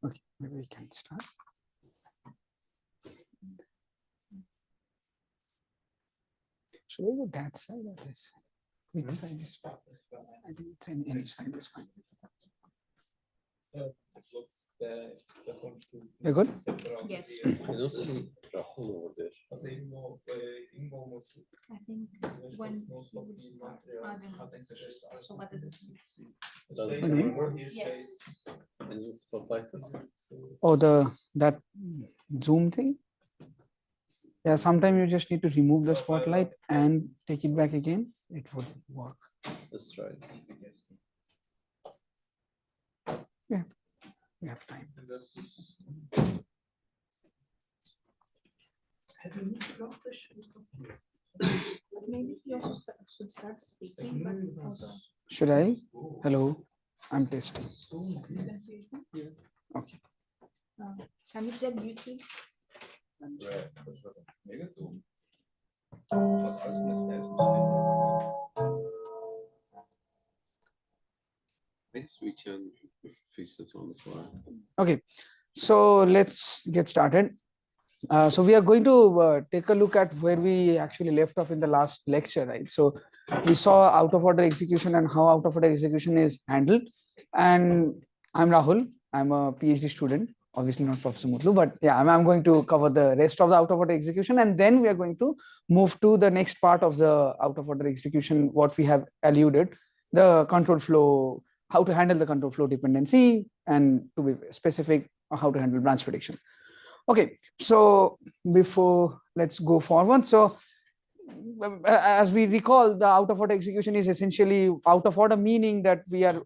Okay, maybe we can start. Should I go that side or this side? Which side is? I think it's in any side is fine. You're good? Yes. I don't see Rahul over there. I think when he would start, I don't know. So what does this mean? Does it Mhm. Yes. Is it spotlighted? Or that zoom thing? Yeah, sometimes you just need to remove the spotlight and take it back again. It would work. Let's try it. Yeah, we have time. Maybe he also should start speaking, but also Should I? Hello, I'm testing. Okay. can you check YouTube? I guess we can fix it on the fly. Okay, so let's get started. So we are going to take a look at where we actually left off in the last lecture, right? So we saw out of order execution and how out of order execution is handled. And I'm Rahul. I'm a PhD student, obviously not Professor Mutlu, but yeah, I'm going to cover the rest of the out of order execution, and then we are going to move to the next part of the out of order execution, what we have alluded, the control flow, how to handle the control flow dependency, and to be specific, how to handle branch prediction. Okay, so before let's go forward. So as we recall, the out of order execution is essentially out of order, meaning that we are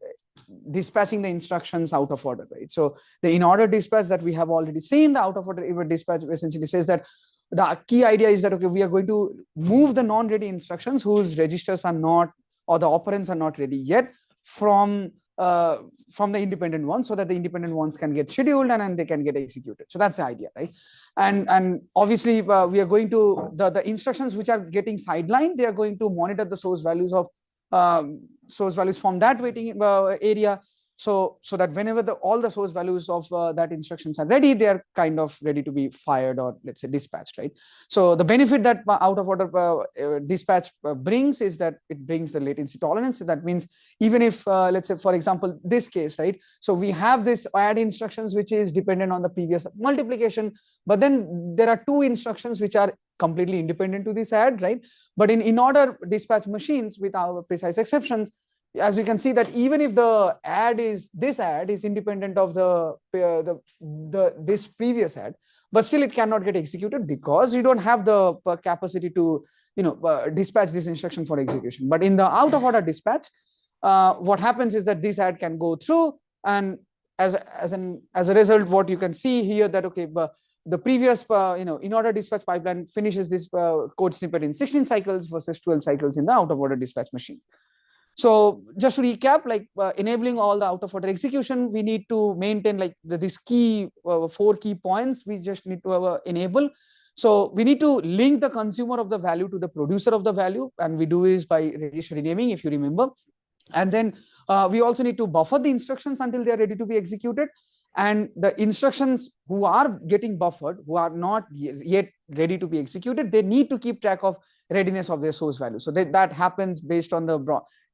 dispatching the instructions out of order, right? So the in order dispatch that we have already seen, the out of order dispatch essentially says that the key idea is that, okay, we are going to move the non-ready instructions whose registers are not, or the operands are not ready yet, from the independent ones, so that the independent ones can get scheduled and then they can get executed. So that's the idea, right? And obviously we are going to the instructions which are getting sidelined, they are going to monitor the source values of from that waiting area, so that whenever all the source values of that instructions are ready, they are kind of ready to be fired or let's say dispatched, right? So the benefit that out of order dispatch brings is that it brings the latency tolerance. So that means even if let's say, for example, this case, right? So we have this add instructions which is dependent on the previous multiplication, but then there are two instructions which are completely independent to this add, right? But in order dispatch machines, with our precise exceptions, as you can see that even if the this add is independent of this previous add, but still it cannot get executed because you don't have the capacity to dispatch this instruction for execution. But in the out of order dispatch, what happens is that this add can go through, and as a result, what you can see here that, okay, but the previous in order dispatch pipeline finishes this code snippet in 16 cycles versus 12 cycles in the out of order dispatch machine. So just to recap, like enabling all the out of order execution, we need to maintain like these key 4 key points we just need to enable. So we need to link the consumer of the value to the producer of the value, and we do this by register renaming, if you remember. And then we also need to buffer the instructions until they are ready to be executed. And the instructions who are getting buffered, who are not yet ready to be executed, they need to keep track of readiness of their source value. So that happens based on the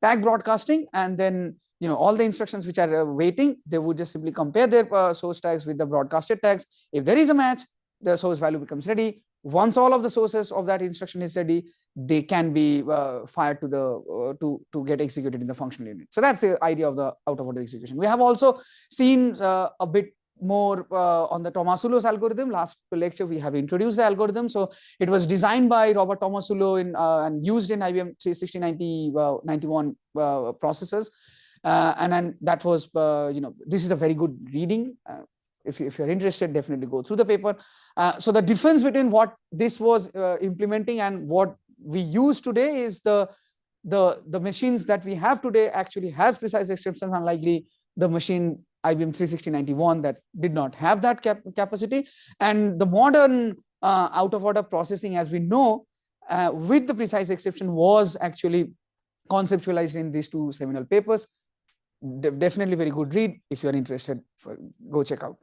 tag broadcasting, and then all the instructions which are waiting, they would just simply compare their source tags with the broadcasted tags. If there is a match, the source value becomes ready. Once all of the sources of that instruction is ready, they can be fired to the to get executed in the functional unit. So that's the idea of the out of order execution. We have also seen a bit more on the Tomasulo's algorithm. Last lecture we have introduced the algorithm. So it was designed by Robert Tomasulo and used in IBM 36091 processors, and then that was this is a very good reading. If you're interested, definitely go through the paper. So the difference between what this was implementing and what we use today is the machines that we have today actually has precise exceptions, unlikely the machine IBM 3691 that did not have that capacity. And the modern out of order processing, as we know, with the precise exception, was actually conceptualized in these two seminal papers. Definitely very good read. If you are interested, go check out.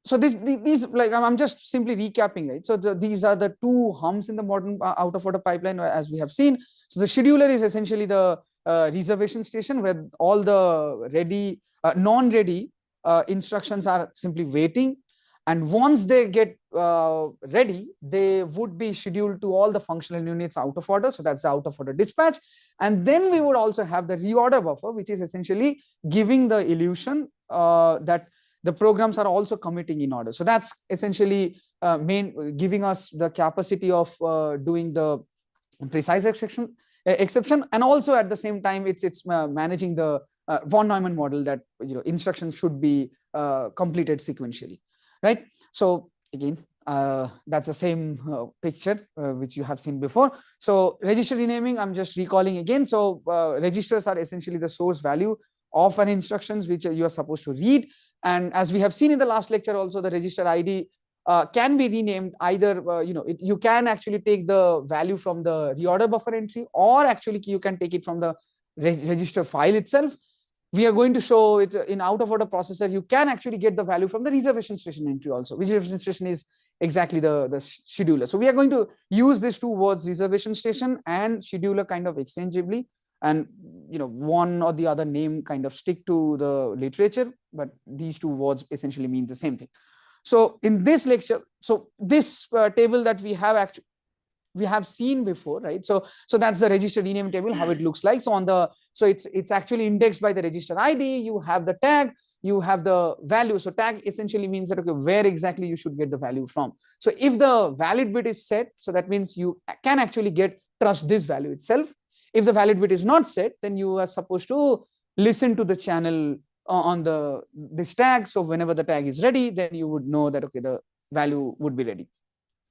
So these, like, I'm just simply recapping, right? So these are the two humps in the modern out of order pipeline, as we have seen. So the scheduler is essentially the reservation station where all the ready, non-ready instructions are simply waiting. And once they get ready, they would be scheduled to all the functional units out of order. So that's the out of order dispatch. And then we would also have the reorder buffer, which is essentially giving the illusion that the programs are also committing in order. So that's essentially giving us the capacity of doing the precise exception, and also at the same time it's managing the von Neumann model that instructions should be completed sequentially, right? So again, that's the same picture which you have seen before. So register renaming, I'm just recalling again. So registers are essentially the source value of an instructions which you are supposed to read. And as we have seen in the last lecture also, the register ID can be renamed either, you can actually take the value from the reorder buffer entry, or actually you can take it from the register file itself. We are going to show it in out of order processor. You can actually get the value from the reservation station entry also. Reservation station is exactly the scheduler. So we are going to use these two words, reservation station and scheduler, kind of exchangeably, and one or the other name kind of stick to the literature, but these two words essentially mean the same thing. So in this lecture, so this table that we have seen before, right? So that's the register rename table, how it looks like. So it's actually indexed by the register ID. You have the tag, you have the value. So tag essentially means that, okay, where exactly you should get the value from. So if the valid bit is set, so that means you can actually trust this value itself. If the valid bit is not set, then you are supposed to listen to the channel on this tag. So whenever the tag is ready, then you would know that, okay, the value would be ready,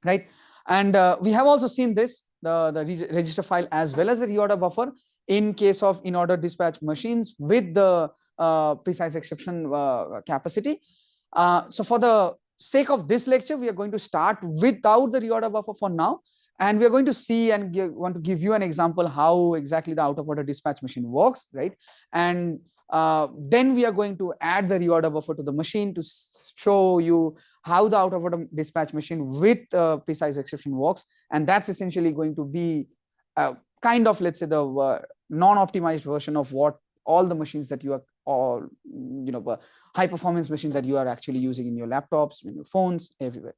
right? And we have also seen this, the register file as well as the reorder buffer in case of in-order dispatch machines with the precise exception capacity. So for the sake of this lecture, we are going to start without the reorder buffer for now. And we are going to see and want to give you an example how exactly the out of order dispatch machine works, right? And then we are going to add the reorder buffer to the machine to show you how the out of order dispatch machine with precise exception works. And that's essentially going to be kind of, let's say, the non-optimized version of what all the machines that you are, all high performance machines that you are actually using in your laptops, in your phones, everywhere.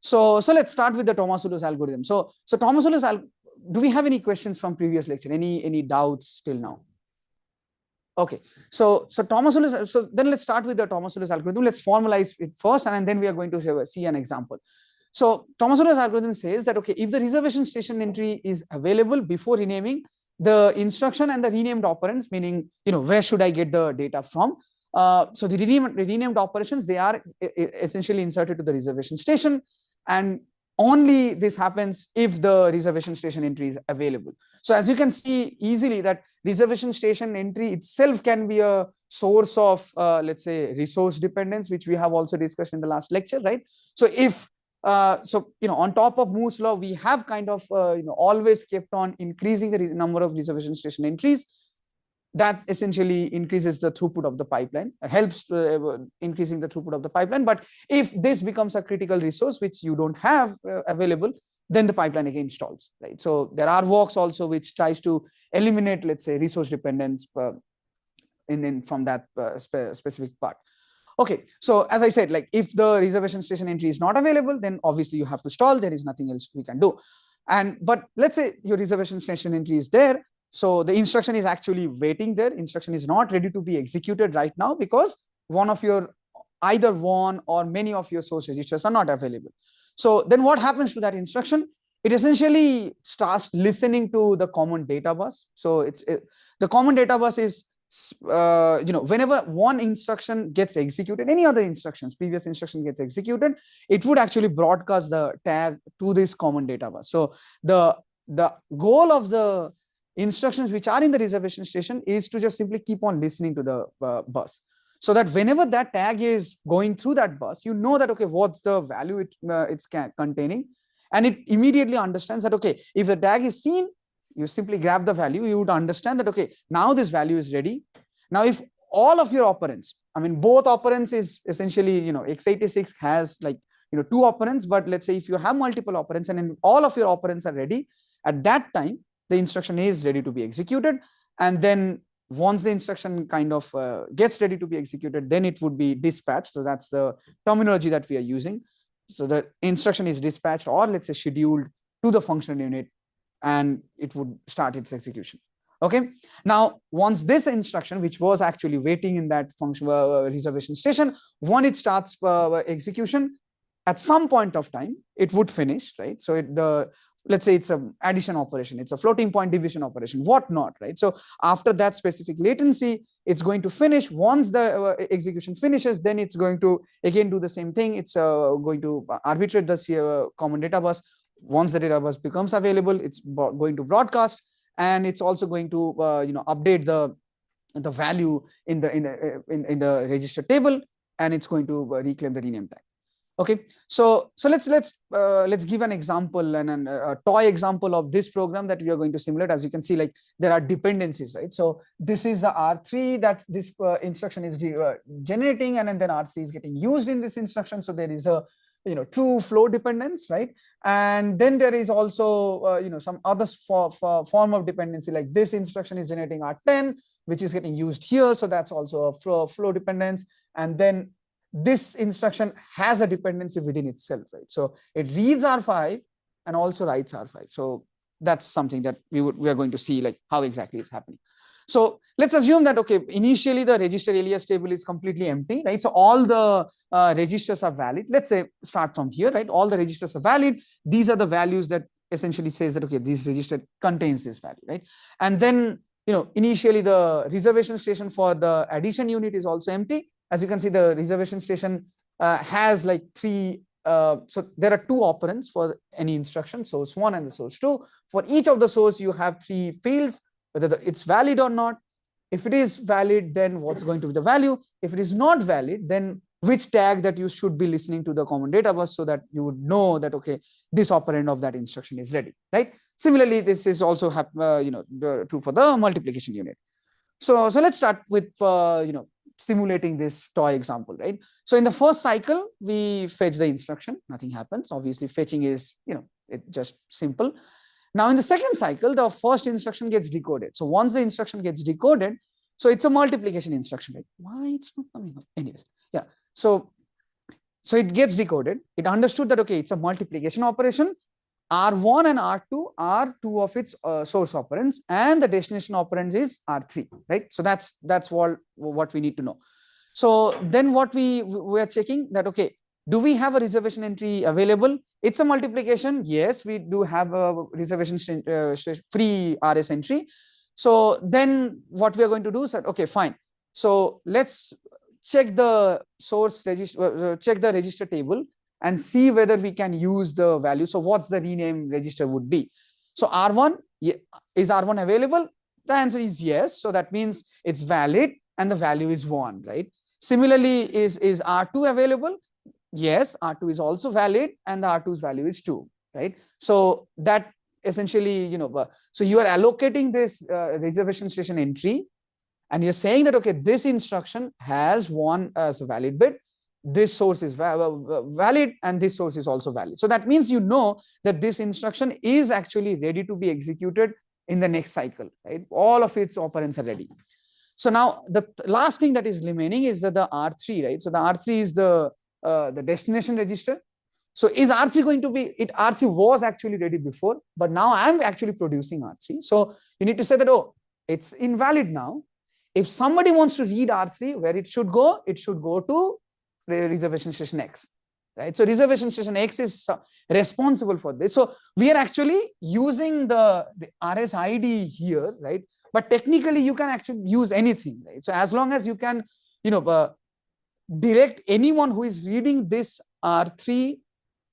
So let's start with the Tomasulo's algorithm. So Tomasulo's do we have any questions from previous lecture? Any doubts till now? Okay, so Tomasulo's, so then let's start with the Tomasulo's algorithm. Let's formalize it first, and then we are going to see an example. So Tomasulo's algorithm says that, okay, if the reservation station entry is available before renaming, the instruction and the renamed operands, meaning where should I get the data from? So the renamed operations, they are essentially inserted to the reservation station, and only this happens if the reservation station entry is available. So as you can see easily that reservation station entry itself can be a source of, let's say, resource dependence, which we have also discussed in the last lecture, right? So if, on top of Moore's law, we have kind of, always kept on increasing the number of reservation station entries. That essentially increases the throughput of the pipeline, helps increasing the throughput of the pipeline. But if this becomes a critical resource which you don't have available, then the pipeline again stalls, right? So there are works also which tries to eliminate, let's say, resource dependence from that specific part. Okay, so as I said, like if the reservation station entry is not available, then obviously you have to stall. There is nothing else we can do. But let's say your reservation station entry is there. So the instruction is actually waiting there. Instruction is not ready to be executed right now because either one or many of your source registers are not available. So then what happens to that instruction? It essentially starts listening to the common data bus. So the common data bus is, whenever one instruction gets executed, any other previous instruction gets executed, it would actually broadcast the tag to this common data bus. So the goal of the instructions which are in the reservation station is to just simply keep on listening to the bus, so that whenever that tag is going through that bus, you know that, okay, what's the value it's containing, and it immediately understands that, okay, if the tag is seen, you simply grab the value, you would understand that, okay, now this value is ready. Now, if all of your operands, I mean, both operands is essentially, x86 has like, 2 operands, but let's say if you have multiple operands and then all of your operands are ready, at that time, the instruction is ready to be executed. And then once the instruction kind of gets ready to be executed, then it would be dispatched. So that's the terminology that we are using. So the instruction is dispatched, or let's say scheduled, to the functional unit, and it would start its execution. Okay. Now, once this instruction, which was actually waiting in that function reservation station, when it starts execution, at some point of time, it would finish, right? So let's say it's an addition operation, it's a floating point division operation, whatnot, right? So after that specific latency, it's going to finish. Once the execution finishes, then it's going to again do the same thing. It's going to arbitrate the common data bus. Once the data bus becomes available, it's going to broadcast, and it's also going to update the value in the register table, and it's going to reclaim the rename tag. Okay, so let's give an example and a toy example of this program that we are going to simulate. As you can see, like, there are dependencies, right? So this is the R3 that this instruction is generating, and then R3 is getting used in this instruction. So there is a true flow dependence, right? And then there is also some other form of dependency, like this instruction is generating R10, which is getting used here. So that's also a flow dependence. And then this instruction has a dependency within itself, right? So it reads R5 and also writes R5. So that's something that we are going to see, like, how exactly it's happening. So let's assume that, okay, initially the register alias table is completely empty, right? So all the registers are valid. Let's say start from here, right? All the registers are valid. These are the values that essentially says that, okay, this register contains this value, right? And then, initially the reservation station for the addition unit is also empty. As you can see, the reservation station has like 3. So there are 2 operands for any instruction, source 1 and the source 2. For each of the source, you have 3 fields, whether it's valid or not. If it is valid, then what's going to be the value? If it is not valid, then which tag that you should be listening to the common data bus, so that you would know that, okay, this operand of that instruction is ready, right? Similarly, this is also true for the multiplication unit. So let's start with simulating this toy example, right? So in the first cycle, we fetch the instruction, nothing happens. Obviously, fetching is, it's just simple. Now in the second cycle, the first instruction gets decoded. So once the instruction gets decoded, so it's a multiplication instruction, right? Why it's not coming up? Anyways, yeah. So it gets decoded. It understood that, okay, it's a multiplication operation. R1 and R2 are 2 of its source operands, and the destination operand is R3, right? So that's what we need to know. So then what we are checking that, okay, do we have a reservation entry available? It's a multiplication. Yes, we do have a reservation free RS entry. So then what we are going to do is that, okay, fine. So let's check the source register, check the register table, and see whether we can use the value. So what's the rename register would be? So R1, is R1 available? The answer is yes. So that means it's valid and the value is 1, right? Similarly, is R2 available? Yes, R2 is also valid and the R2's value is 2, right? So that essentially, so you are allocating this reservation station entry, and you're saying that, okay, this instruction has 1 as a valid bit. This source is valid and this source is also valid. So that means that this instruction is actually ready to be executed in the next cycle, right? All of its operands are ready. So now the last thing that is remaining is the R3, right? So the R3 is the destination register. So is R3 going to be, R3 was actually ready before, but now I'm actually producing R3. So you need to say that, oh, it's invalid now. If somebody wants to read R3, where it should go to reservation station X, right? So reservation station X is responsible for this. So we are actually using the RSID here, right? But technically you can actually use anything, right? So as long as you can, direct anyone who is reading this R3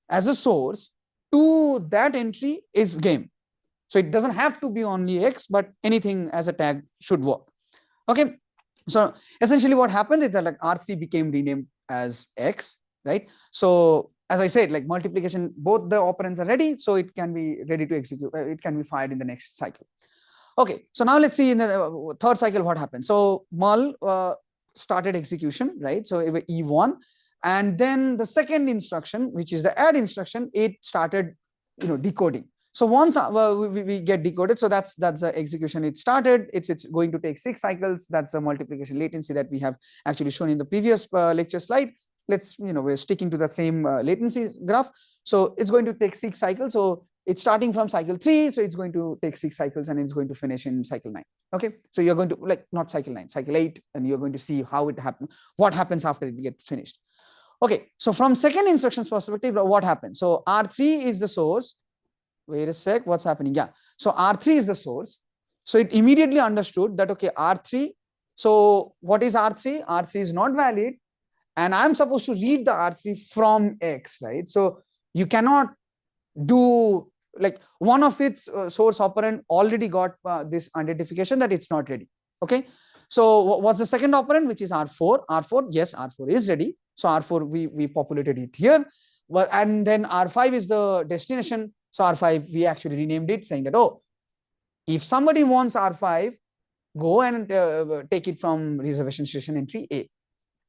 as a source to that entry is game. So it doesn't have to be only X, but anything as a tag should work. Okay. So essentially what happens is that like R3 became renamed as X, right? So as I said, like multiplication, both the operands are ready, so it can be ready to execute. It can be fired in the next cycle. Okay, so now let's see in the third cycle what happened. So mul started execution, right? So E1, and then the second instruction, which is the add instruction, it started, decoding. So once we get decoded, so that's the execution. It started. It's going to take 6 cycles. That's the multiplication latency that we have actually shown in the previous lecture slide. Let's, we're sticking to the same latency graph. So it's going to take 6 cycles. So it's starting from cycle 3, so it's going to take 6 cycles and it's going to finish in cycle 9. Okay, so you're going to, like, not cycle 9, cycle 8, and you're going to see how it happens, what happens after it gets finished. Okay, so from second instruction's perspective, what happens? So R3 is the source. Wait a sec, what's happening? Yeah, so R3 is the source. So it immediately understood that, okay, R3. So what is R3? R3 is not valid, and I'm supposed to read the R3 from X, right? So you cannot do, like, one of its source operand already got this identification that it's not ready. Okay, so what's the second operand, which is R4? R4, yes, R4 is ready. So R4, we populated it here. Well, and then R5 is the destination. So R5, we actually renamed it, saying that, oh, if somebody wants R5, go and take it from reservation station entry A.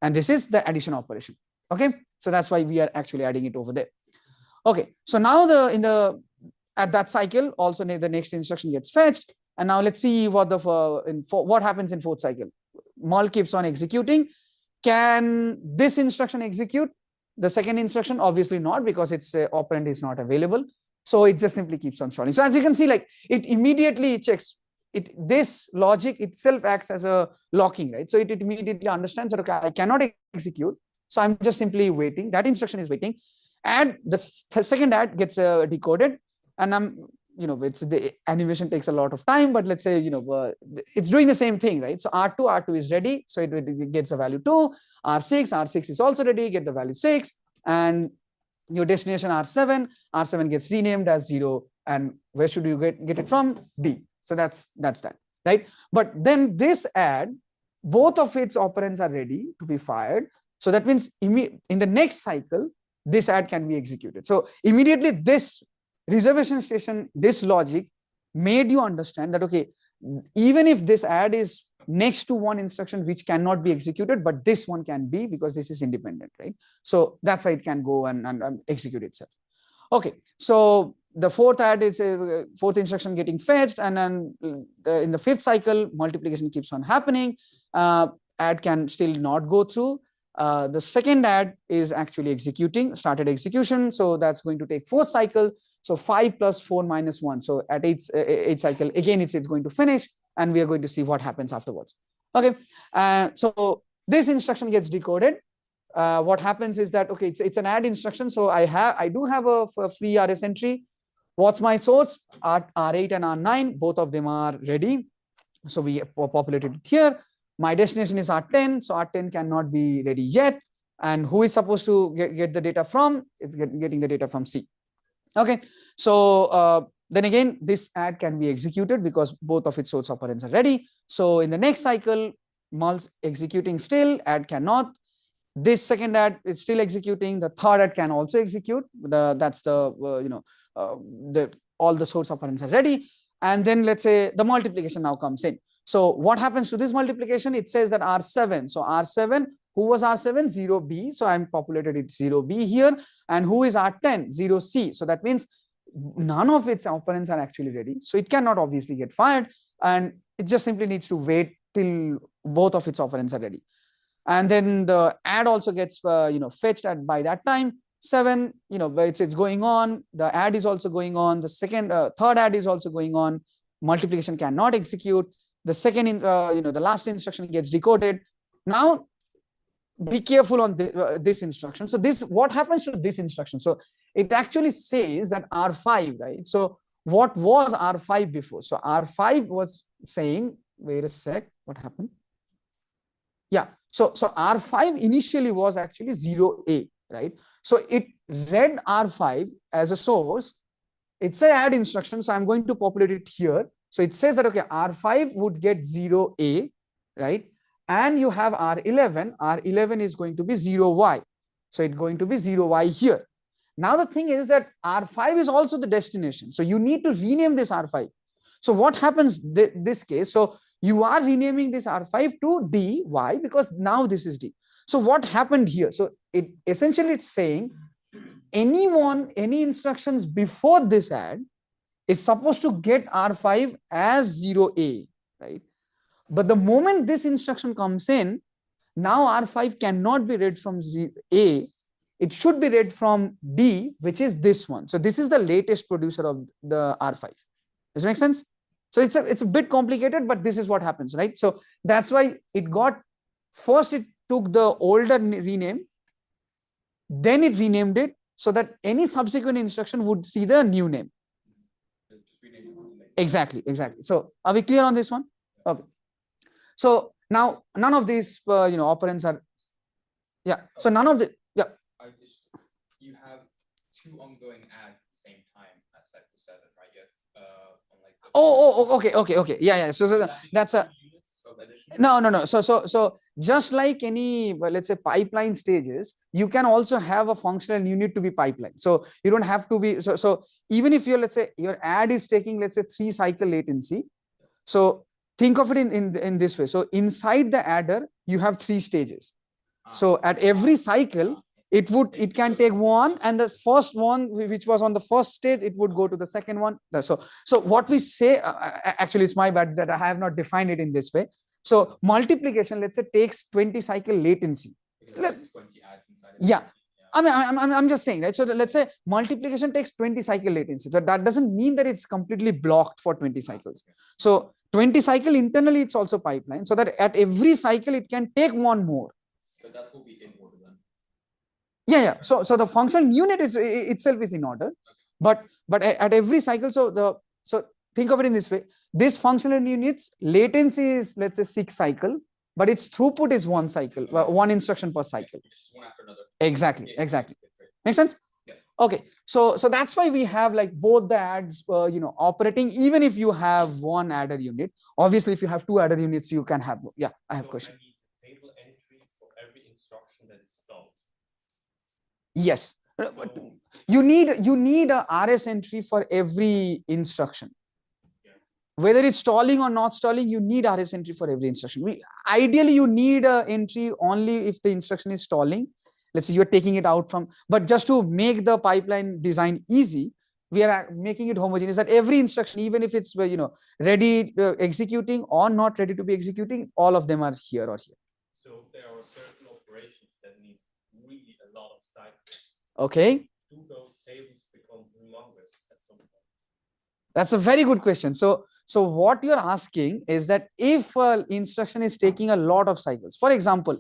And this is the addition operation. Okay, so that's why we are actually adding it over there. Okay, so now at that cycle, also the next instruction gets fetched. And now let's see what what happens in fourth cycle. Mul keeps on executing. Can this instruction execute the second instruction? Obviously not, because its operand is not available. So it just simply keeps on stalling. So as you can see, like, it immediately checks it. This logic itself acts as a locking, right? So it immediately understands that, okay, I cannot execute. So I'm just simply waiting. That instruction is waiting. And the second add gets decoded, and it's the animation takes a lot of time, but let's say, it's doing the same thing, right? So R2 is ready, so it gets the value 2. R6 is also ready, get the value 6, and your destination R7 gets renamed as 0, and where should you get it from? B. So that's that, right? But then this add, both of its operands are ready to be fired. So that means in the next cycle, this add can be executed. So immediately this reservation station, this logic made you understand that, okay, even if this add is next to one instruction which cannot be executed, but this one can be, because this is independent, right? So that's why it can go and execute itself. Okay, so the fourth add is a fourth instruction getting fetched, and then in the fifth cycle, multiplication keeps on happening. Add can still not go through. The second add is actually started execution. So that's going to take fourth cycle. So 5 plus 4 minus 1. So at eighth cycle, again, it's going to finish, and we are going to see what happens afterwards. Okay, so this instruction gets decoded. What happens is that, okay, it's an add instruction. So I do have a free RS entry. What's my source? R8 and R9, both of them are ready. So we populated it here. My destination is R10, so R10 cannot be ready yet. And who is supposed to get the data from? It's getting the data from C. Okay, so then again, this add can be executed because both of its source operands are ready. So in the next cycle, mul's executing still, add cannot. This second add is still executing. The third add can also execute. That's all the source operands are ready. And then let's say the multiplication now comes in. So what happens to this multiplication? It says that R7. So R7, who was R7? 0B. So I'm populated it 0B here. And who is R10? 0C. So that means none of its operands are actually ready. So it cannot obviously get fired. And it just simply needs to wait till both of its operands are ready. And then the add also gets fetched by that time. 7, it's going on. The add is also going on. The third add is also going on. Multiplication cannot execute. The second, the last instruction gets decoded. Now, be careful on this instruction. So what happens to this instruction? So it actually says that R5, right? So what was R5 before? So R5 was saying, wait a sec, what happened? Yeah, so R5 initially was actually 0A, right? So it read R5 as a source, It's a add instruction, so I'm going to populate it here. So it says that, okay, R5 would get 0A, right? And you have R11 is going to be 0Y. So it's going to be 0Y here. Now the thing is that R5 is also the destination. So you need to rename this R5. So what happens this case? So you are renaming this R5 to D. Why? Because now this is D. So what happened here? So it essentially it's saying any instructions before this add is supposed to get R5 as 0A, right? But the moment this instruction comes in, now R5 cannot be read from A. It should be read from D, which is this one. So this is the latest producer of the R5. Does it make sense? So it's a bit complicated, but this is what happens, right? So that's why it got, first it took the older rename, then it renamed it so that any subsequent instruction would see the new name. Exactly. So are we clear on this one? Okay. So now none of these operands are, yeah. So none of the, yeah. You have two ongoing adds at the same time at cycle 7, right? You have Okay. Yeah. So that's a no. So just like any, let's say, pipeline stages, you can also have a functional unit to be pipeline. So you don't have to be so even if you're, let's say, your add is taking, let's say, 3 cycle latency. So think of it in this way. So inside the adder, you have 3 stages. So at every cycle, it can take one, and the first one which was on the first stage, it would go to the second one. So what we say, actually it's my bad that I have not defined it in this way. So multiplication, let's say, takes 20 cycle latency. 20 adds inside. Yeah. I mean, I'm just saying, right? So let's say multiplication takes 20 cycle latency. So that doesn't mean that it's completely blocked for 20 cycles. So 20 cycle internally, it's also pipeline, so that at every cycle it can take one more. So that's what we in order then. Yeah. So the functional unit itself is in order, but at every cycle, so think of it in this way. This functional unit's latency is, let's say, 6 cycle, but its throughput is 1 cycle, 1 instruction per cycle. Just one after another. Exactly. Make sense? Yeah. Okay. So that's why we have like both the adds, operating, even if you have one adder unit. Obviously, if you have 2 adder units, you can have. Yeah, I have a question. I need a table entry for every instruction that is stalled. Yes. You need a RS entry for every instruction. Whether it's stalling or not stalling, you need RS entry for every instruction. Ideally, you need an entry only if the instruction is stalling. Let's say you're taking it out from, but just to make the pipeline design easy, we are making it homogeneous, that every instruction, even if it's ready executing or not ready to be executing, all of them are here or here. So there are certain operations that need really a lot of cycles. Okay. Do those tables become humongous at some point? That's a very good question. So what you're asking is that if an instruction is taking a lot of cycles, for example,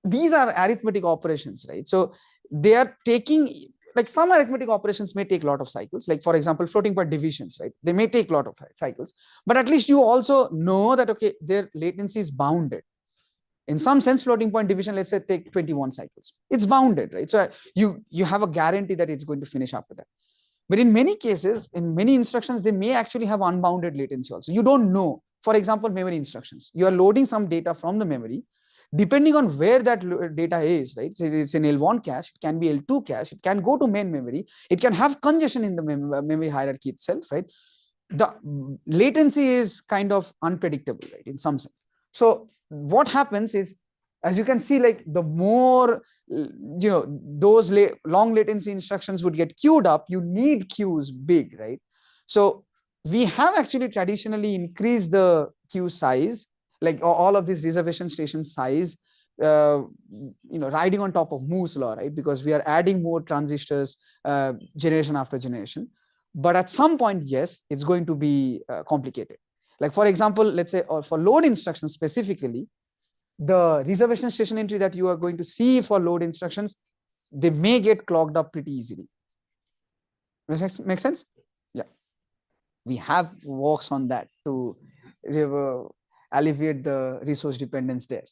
these are arithmetic operations, right? So they are taking, like, some arithmetic operations may take a lot of cycles, like, for example, floating point divisions, right? They may take a lot of cycles, but at least you also know that, okay, their latency is bounded. In some sense, floating point division, let's say, take 21 cycles. It's bounded, right? So you have a guarantee that it's going to finish after that. But in many cases, in many instructions, they may actually have unbounded latency also. You don't know. For example, memory instructions. You are loading some data from the memory. Depending on where that data is, right? So it's in L1 cache, it can be L2 cache, it can go to main memory, it can have congestion in the memory hierarchy itself, right? The latency is kind of unpredictable, right? In some sense. So what happens is, as you can see, like, the more those long latency instructions would get queued up, you need queues big, right? So we have actually traditionally increased the queue size, like all of these reservation station size, riding on top of Moore's law, right? Because we are adding more transistors generation after generation. But at some point, yes, it's going to be complicated. Like, for example, let's say, or for load instructions specifically, the reservation station entry that you are going to see for load instructions, they may get clogged up pretty easily. Make sense? Yeah. We have works on that to alleviate the resource dependence there.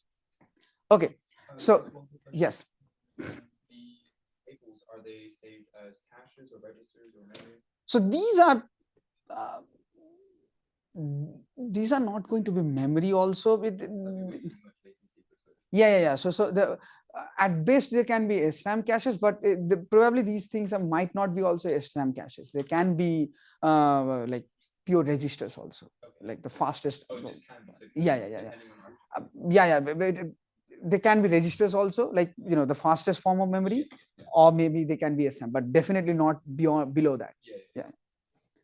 Okay. So, yes. The tables, are they saved as caches or registers or memory? So uh, these are not going to be memory also. That would be way too much latency for switch. Yeah. So the at best there can be SRAM caches, but probably these things might not be also SRAM caches. They can be like pure registers also, Okay. like the fastest. Oh, it just can be. So Yeah. depending on architecture. Yeah. But they can be registers also, like the fastest form of memory, or maybe they can be SRAM, but definitely not below that. Yeah.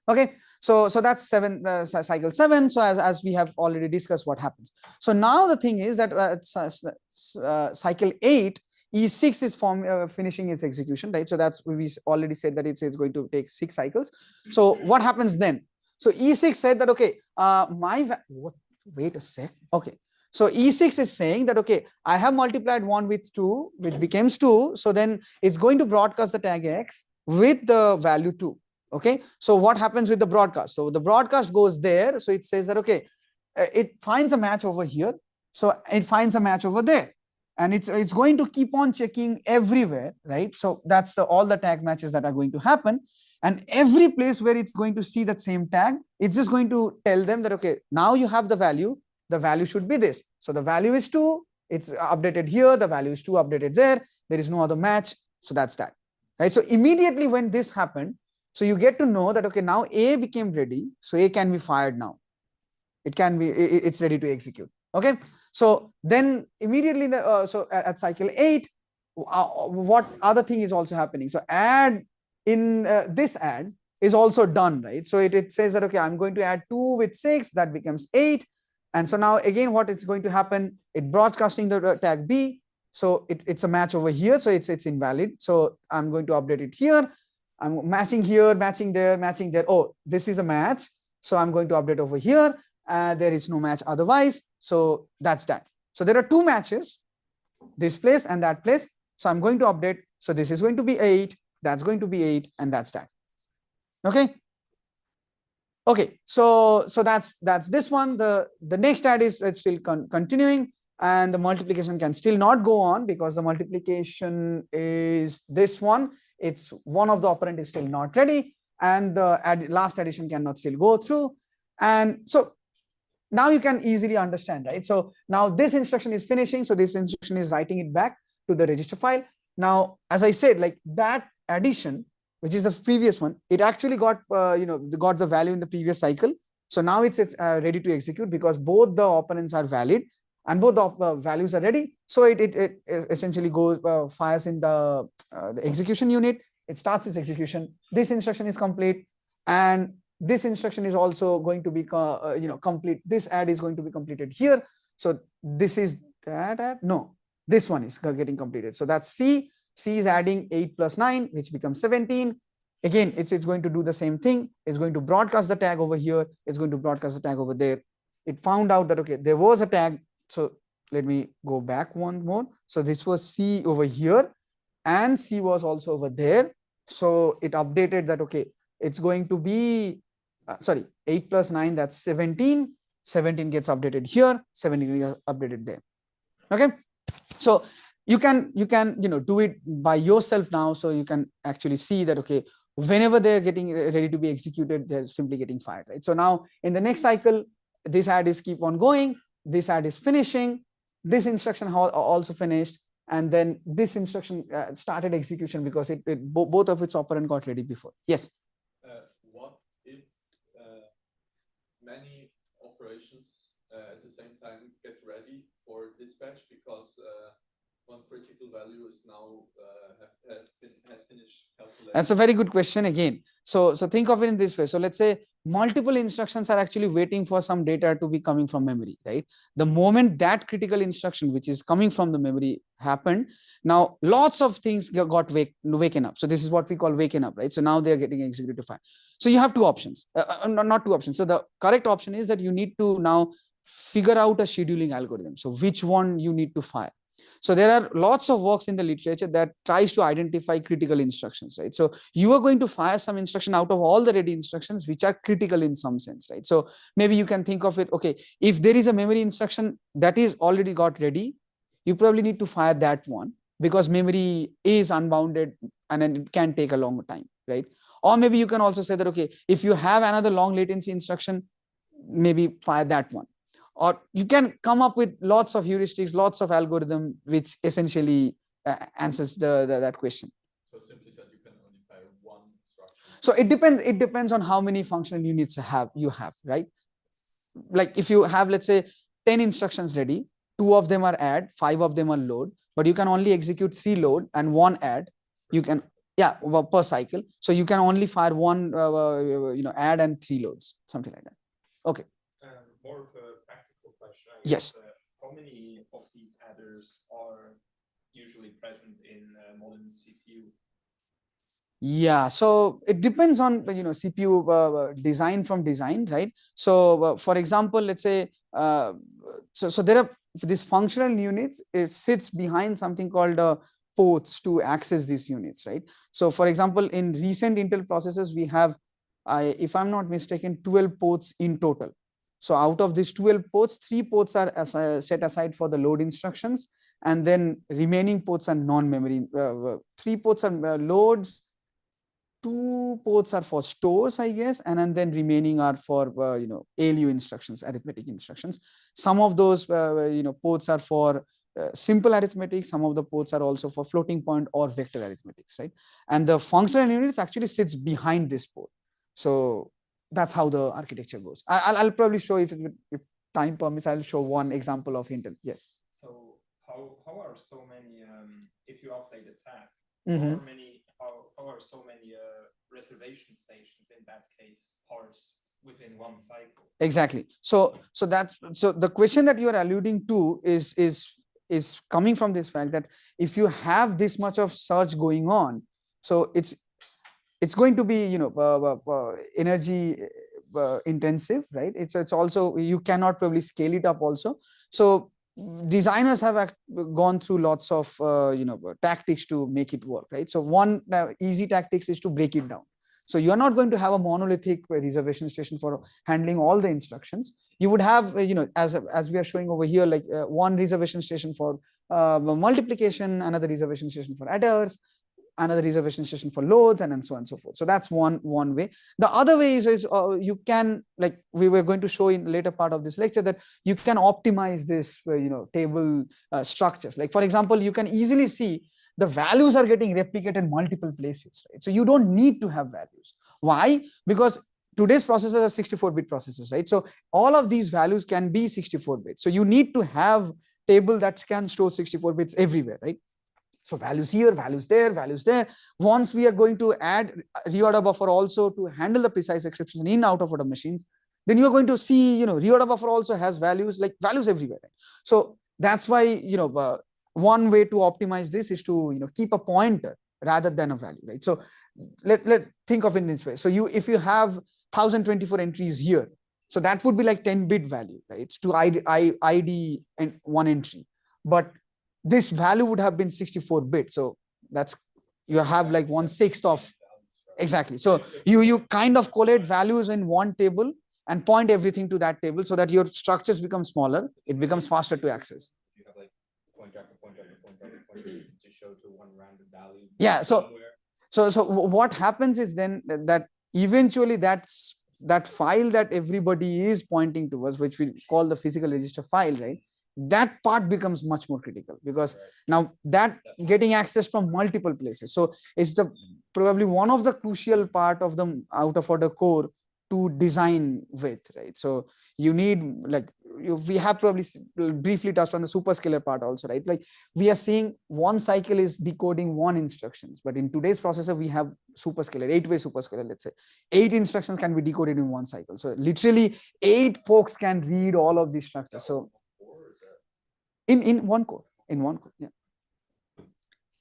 Okay, so that's cycle 7. So as we have already discussed what happens. So now the thing is that cycle 8, E6 is finishing its execution, right? So that's, we already said that it's going to take 6 cycles. So what happens then? So E6 said that, okay, wait a sec. Okay, so E6 is saying that, okay, I have multiplied 1 with 2, which becomes 2. So then it's going to broadcast the tag X with the value 2. Okay, so what happens with the broadcast? So the broadcast goes there. So it says that, okay, it finds a match over here. So it finds a match over there. And it's going to keep on checking everywhere, right? So that's all the tag matches that are going to happen. And every place where it's going to see that same tag, it's just going to tell them that, okay, now you have the value should be this. So the value is 2, it's updated here, the value is 2 updated there is no other match. So that's that, right? So immediately when this happened, so you get to know that, okay, now A became ready. So A can be fired now. It's ready to execute. Okay. So then immediately, so at cycle 8, what other thing is also happening? So add in this add is also done, right? So it says that, okay, I'm going to add 2 with 6, that becomes 8. And so now again, what it's going to happen, it broadcasting the tag B. So it's a match over here. So it's invalid. So I'm going to update it here. I'm matching here, matching there, matching there. Oh, this is a match. So I'm going to update over here. There is no match otherwise. So that's that. So there are 2 matches, this place and that place. So I'm going to update. So this is going to be 8. That's going to be 8. And that's that. Okay. Okay. So that's this one. The next add is it's still continuing. And the multiplication can still not go on because the multiplication is this one. It's one of the operand is still not ready, and the last addition cannot still go through. And so now you can easily understand, right? So now this instruction is finishing. So this instruction is writing it back to the register file. Now, as I said, like that addition, which is the previous one, it actually got got the value in the previous cycle. So now it's ready to execute because both the operands are valid and both the values are ready. So it essentially goes fires in the execution unit. It starts its execution. This instruction is complete, and this instruction is also going to be complete. This add is going to be completed here. So this is that add. No, this one is getting completed. So that's C. C is adding 8 plus 9, which becomes 17. Again, it's going to do the same thing. It's going to broadcast the tag over here. It's going to broadcast the tag over there. It found out that, okay, there was a tag. So let me go back one more. So this was C over here and C was also over there. So it updated that, okay, it's going to be, 8 plus 9, that's 17. 17 gets updated here, 17 gets updated there. Okay. So you can do it by yourself now. So you can actually see that, okay, whenever they're getting ready to be executed, they're simply getting fired, right? So now in the next cycle, this add is keep on going. This add is finishing. This instruction also finished, and then this instruction started execution because both of its operand got ready before. Yes. What if many operations at the same time get ready for dispatch because one critical value is now has finished calculation? That's a very good question again. So think of it in this way. So let's say multiple instructions are actually waiting for some data to be coming from memory, right? The moment that critical instruction, which is coming from the memory, happened, now lots of things got waken up. So this is what we call waken up, right? So now they are getting executed file. So you have 2 options, not 2 options. So the correct option is that you need to now figure out a scheduling algorithm. So which one you need to fire. So there are lots of works in the literature that tries to identify critical instructions, right? So you are going to fire some instruction out of all the ready instructions, which are critical in some sense, right? So maybe you can think of it, okay, if there is a memory instruction that is already got ready, you probably need to fire that one because memory is unbounded and then it can take a long time, right? Or maybe you can also say that, okay, if you have another long latency instruction, maybe fire that one. Or you can come up with lots of heuristics, lots of algorithm, which essentially answers that question. So simply said, you can only fire one instruction. So it depends on how many functional units you have, right? Like if you have, let's say, 10 instructions ready, 2 of them are add, 5 of them are load, but you can only execute 3 load and 1 add. You can, yeah, per cycle. So you can only fire 1 add and 3 loads, something like that. Okay. More of a practical question. I Yes. guess, how many of these adders are usually present in modern CPU? Yeah, so it depends on CPU design from design, right? So for example, let's say so there are these functional units. It sits behind something called ports to access these units, right? So for example, in recent Intel processors, we have, if I'm not mistaken, 12 ports in total. So out of these 12 ports, 3 ports are set aside for the load instructions, and then remaining ports are non-memory. 3 ports are loads, 2 ports are for stores, I guess, and then remaining are for ALU instructions, arithmetic instructions. Some of those ports are for simple arithmetic. Some of the ports are also for floating point or vector arithmetics, right? And the functional units actually sits behind this port. So that's how the architecture goes. I'll probably show, if time permits, I'll show one example of Intel. Yes. So how are so many, if you update the tab, how are so many reservation stations in that case parsed within one cycle? Exactly. So the question that you are alluding to is coming from this fact that if you have this much of search going on, so it's going to be energy intensive, right? It's also, you cannot probably scale it up also. So designers have gone through lots of tactics to make it work, right? So one easy tactics is to break it down. So you're not going to have a monolithic reservation station for handling all the instructions. You would have, as we are showing over here, like one reservation station for multiplication, another reservation station for adders, another reservation station for loads, and so on and so forth. So that's one way. The other way is you can, like we were going to show in the later part of this lecture, that you can optimize this table structures. Like for example, you can easily see the values are getting replicated in multiple places, right? So you don't need to have values. Why? Because today's processors are 64-bit processors, right? So all of these values can be 64 bits. So you need to have table that can store 64 bits everywhere, right? So values here, values there, values there. Once we are going to add reorder buffer also to handle the precise exceptions in out of order machines, then you're going to see, reorder buffer also has values, like values everywhere. Right? So that's why, one way to optimize this is to, keep a pointer rather than a value, right? So let's think of it in this way. So if you have 1024 entries here, so that would be like 10-bit value, right? It's to ID and one entry, but this value would have been 64-bit. So that's, you have like 1/6 of, exactly. So you kind of collate values in one table and point everything to that table so that your structures become smaller. It becomes faster to access. You have like point after point after point after point to show to one random value. Yeah. So what happens is then that eventually that file that everybody is pointing towards, which we call the physical register file, right? That part becomes much more critical, because now that getting access from multiple places. So it's probably one of the crucial part of the out of order core to design with, right? So you need, like we have probably briefly touched on the superscalar part also, right? Like we are seeing one cycle is decoding one instructions, but in today's processor we have superscalar, 8-way superscalar. Let's say 8 instructions can be decoded in one cycle. So literally 8 folks can read all of these structures. So in one core,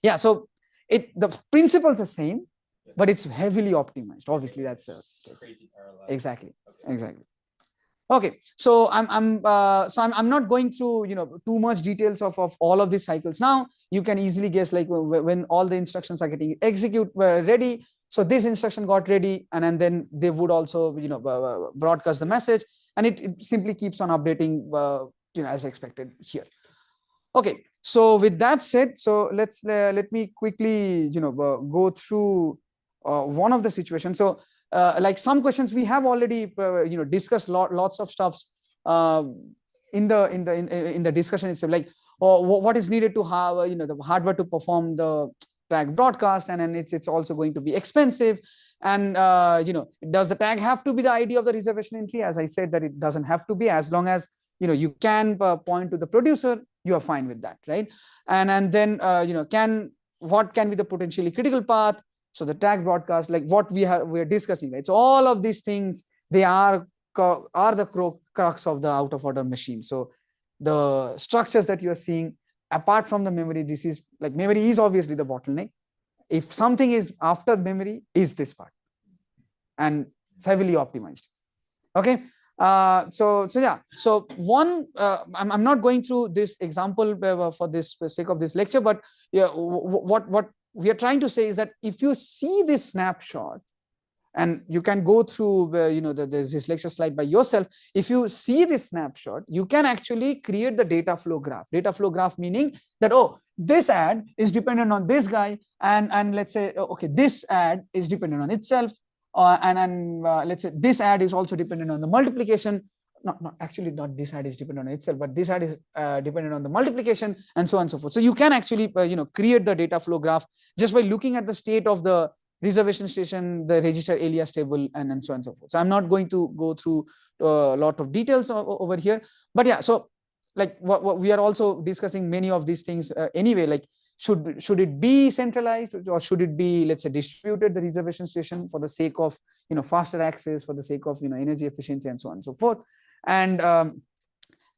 yeah. So the principles are same, but it's heavily optimized. Obviously, that's the case. Crazy parallel. Exactly. Okay, so I'm not going through too much details of all of these cycles. Now you can easily guess, like when all the instructions are getting ready. So this instruction got ready, and then they would also broadcast the message, and it simply keeps on updating as expected here. Okay, so with that said, so let me quickly go through one of the situations. So like some questions we have already discussed lots of stuffs in the discussion itself, like what is needed to have the hardware to perform the tag broadcast, and then it's also going to be expensive. And does the tag have to be the ID of the reservation entry? As I said, that it doesn't have to be, as long as you can point to the producer, you are fine with that, right? And then what can be the potentially critical path? So the tag broadcast, like what we're discussing, right? So all of these things, they are the crux of the out of order machine. So the structures that you are seeing, apart from the memory, this is like memory is obviously the bottleneck. If something is after memory, is this part, and it's heavily optimized. Okay. So yeah. So one, I'm not going through this example for this sake of this lecture, but yeah, what we are trying to say is that if you see this snapshot, and you can go through there's this lecture slide by yourself. If you see this snapshot, you can actually create the data flow graph. Data flow graph meaning that, oh, this ad is dependent on this guy, and let's say, okay, this ad is dependent on itself, and let's say this ad is also dependent on the multiplication. Not this ad is dependent on itself, but this ad is dependent on the multiplication, and so on and so forth. So you can actually create the data flow graph just by looking at the state of the reservation station, the register alias table, and so on and so forth. So I'm not going to go through a lot of details over here, but yeah. So like what we are also discussing many of these things anyway, like should it be centralized, or should it be, let's say, distributed, the reservation station, for the sake of faster access, for the sake of energy efficiency, and so on and so forth. And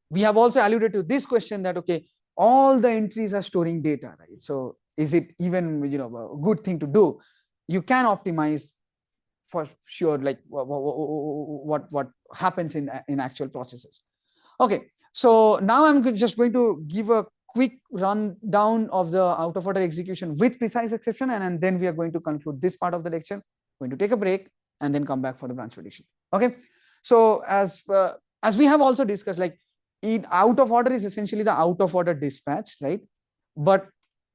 we have also alluded to this question that, okay, all the entries are storing data, right? So is it even a good thing to do? You can optimize for sure, like what happens in actual processes. Okay, so now I'm just going to give a quick rundown of the out of order execution with precise exception, and then we are going to conclude this part of the lecture. Going to take a break and then come back for the branch prediction. Okay, so as we have also discussed, like out of order is essentially the out of order dispatch, right? But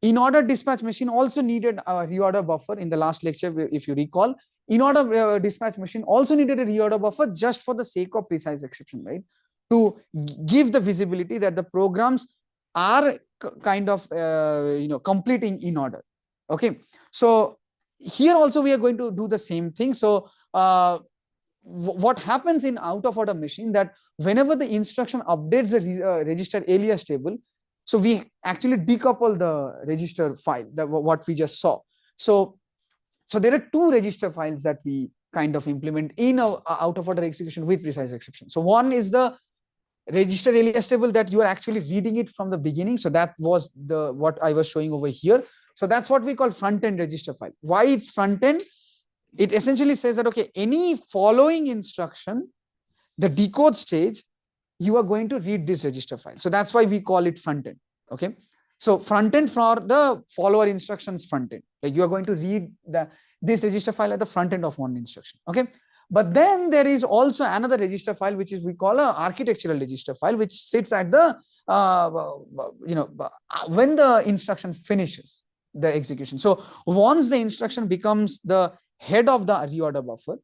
in order dispatch machine also needed a reorder buffer. In the last lecture, if you recall, in order dispatch machine also needed a reorder buffer just for the sake of precise exception, right? To give the visibility that the programs are kind of completing in order. Okay, so here also we are going to do the same thing. So what happens in out of order machine, that whenever the instruction updates the register alias table, so we actually decouple the register file, what we just saw. So there are two register files that we kind of implement in a out of order execution with precise exception. So one is the register alias table that you are actually reading it from the beginning. So that was what I was showing over here. So that's what we call front end register file. Why it's front end? It essentially says that, okay, any following instruction, the decode stage, you are going to read this register file. So that's why we call it front end. Okay, so front end for the follower instructions front end, like you are going to read this register file at the front end of one instruction. Okay, but then there is also another register file which is we call a architectural register file, which sits at the when the instruction finishes the execution. So once the instruction becomes the head of the reorder buffer,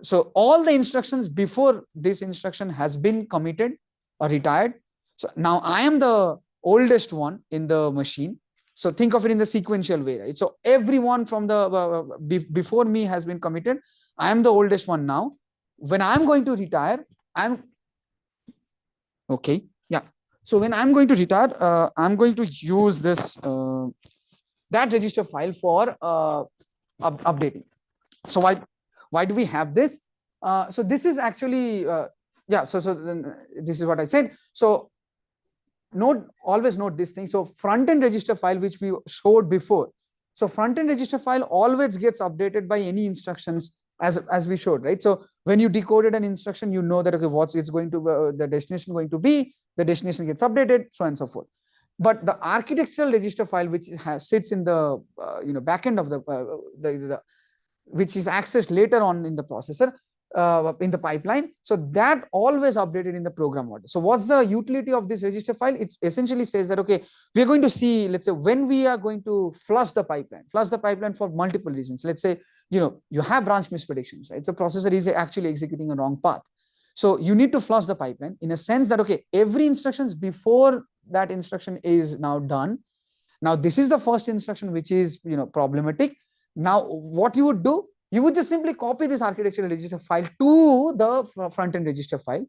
so all the instructions before this instruction has been committed or retired. So now I am the oldest one in the machine. So think of it in the sequential way, right? So everyone from the before me has been committed. I am the oldest one now. When I'm going to retire, okay, yeah. So when I'm going to retire, I'm going to use this that register file for updating. So why do we have this? So this is actually yeah. So then this is what I said. So always note this thing. So front end register file which we showed before. So front end register file always gets updated by any instructions as we showed, right? So when you decoded an instruction, you know that, okay, what's it's going to the destination going to be. The destination gets updated, so on and so forth. But the architectural register file which sits in the back end of the which is accessed later on in the processor, in the pipeline. So that always updated in the program order. So what's the utility of this register file? It essentially says that, okay, we're going to see, let's say, when we are going to flush the pipeline for multiple reasons. Let's say, you have branch mispredictions, right? So processor is actually executing a wrong path. So you need to flush the pipeline in a sense that, okay, every instructions before that instruction is now done. Now, this is the first instruction, which is, problematic. Now, what you would do, you would just simply copy this architectural register file to the front-end register file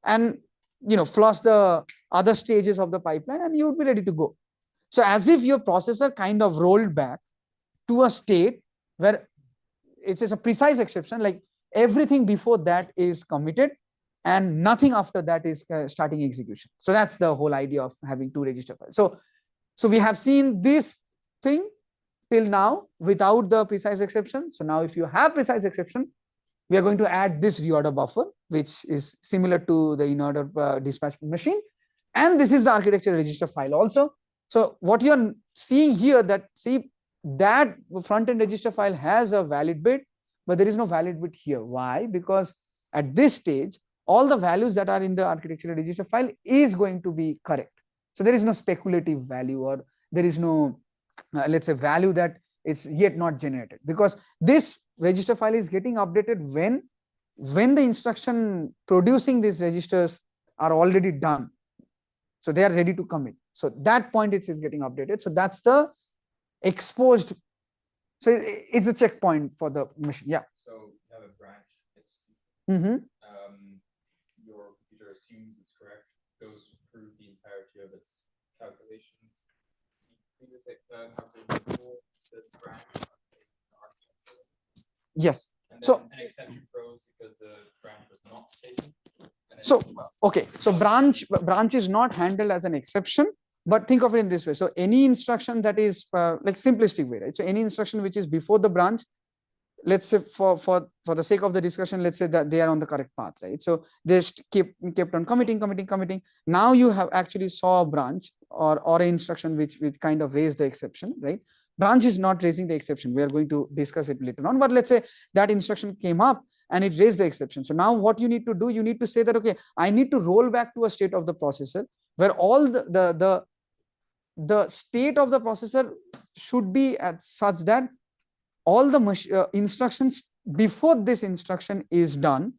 and, flush the other stages of the pipeline, and you would be ready to go. So as if your processor kind of rolled back to a state where it's a precise exception, like everything before that is committed and nothing after that is starting execution. So that's the whole idea of having two register files. So we have seen this thing till now without the precise exception. So now if you have precise exception, we are going to add this reorder buffer, which is similar to the in-order dispatch machine. And this is the architecture register file also. So what you're seeing here, that front-end register file has a valid bit, but there is no valid bit here. Why? Because at this stage, all the values that are in the architectural register file is going to be correct. So there is no speculative value, or there is no, let's say, value that it's yet not generated, because this register file is getting updated when the instruction producing these registers are already done. So they are ready to commit. So that point it is getting updated. So that's the exposed. So it's a checkpoint for the machine. Yeah. So you have a branch. Mm-hmm. Your computer assumes it's correct, goes through the entirety of its calculations. Yes. And then So an exception throws because the branch was not taken. So okay, so branch is not handled as an exception, but think of it in this way. So any instruction that is like simplistic way, right? So any instruction which is before the branch, let's say for the sake of the discussion, let's say that they are on the correct path, right? So they kept on committing. Now you have actually saw a branch or an instruction which kind of raised the exception, right? Branch is not raising the exception. We are going to discuss it later on, but let's say that instruction came up and it raised the exception. So now what you need to do, you need to say that, okay, I need to roll back to a state of the processor where all the state of the processor should be at such that all the instructions before this instruction is done,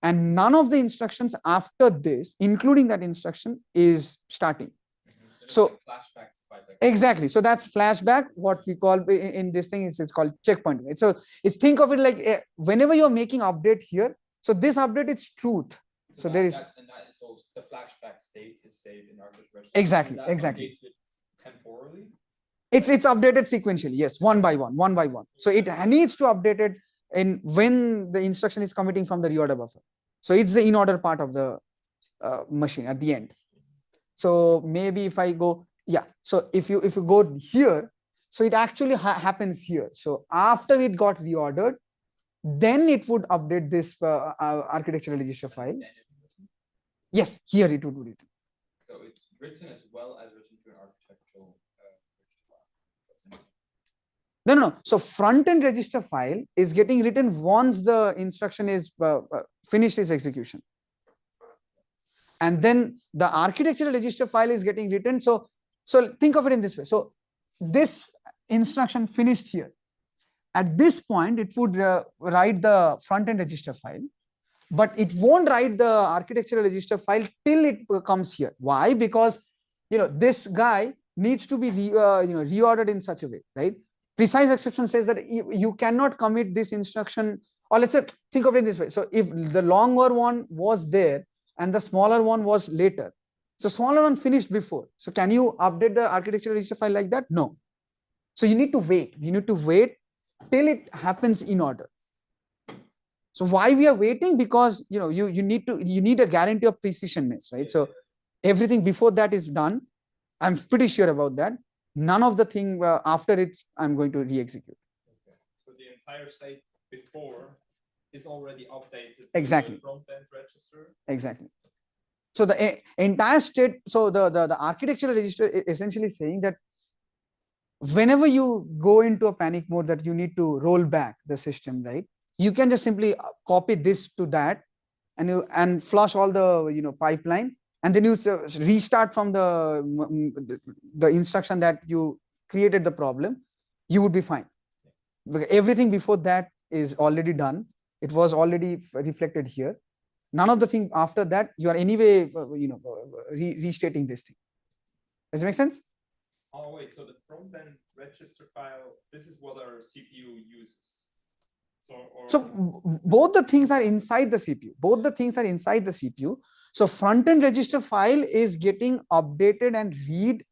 and none of the instructions after this, including that instruction, is starting. So flashback. Exactly. So that's flashback. What we call in this thing is called checkpoint. Right? So it's, think of it like whenever you're making update here. So this update is truth. So there is So the flashback state is saved in architecture register. Exactly. Temporally. It's updated sequentially. Yes, one by one. So it needs to update it in when the instruction is committing from the reorder buffer. So it's the in order part of the machine at the end. So maybe if I go. Yeah, so if you go here, so it actually happens here. So after it got reordered, then it would update this architectural register file. Yes, here it would be written. So it's written as well as written to an architectural register file. No. So front-end register file is getting written once the instruction is finished its execution. And then the architectural register file is getting written. So think of it in this way. So this instruction finished here. At this point, it would write the front-end register file, but it won't write the architectural register file till it comes here. Why? Because this guy needs to be reordered in such a way, right? Precise exception says that you cannot commit this instruction, or let's say, think of it in this way. So if the longer one was there and the smaller one was later, so smaller one finished before. So can you update the architectural register file like that? No. So you need to wait. You need to wait till it happens in order. So why we are waiting? Because you need a guarantee of precisionness, right? So everything before that is done. I'm pretty sure about that. None of the thing after it, I'm going to re-execute. Okay. So the entire state before is already updated. Exactly. To the front-end register. Exactly. So the entire state, so the architectural register is essentially saying that whenever you go into a panic mode that you need to roll back the system, right? you can just simply copy this to that, and flush all the pipeline, and then you restart from the instruction that you created the problem, you would be fine. Because everything before that is already done. It was already reflected here. None of the thing after that, you are anyway restating this thing. Does it make sense? Oh wait, so the front-end register file, this is what our CPU uses. So both the things are inside the CPU. Both the things are inside the CPU. So front-end register file is getting updated and read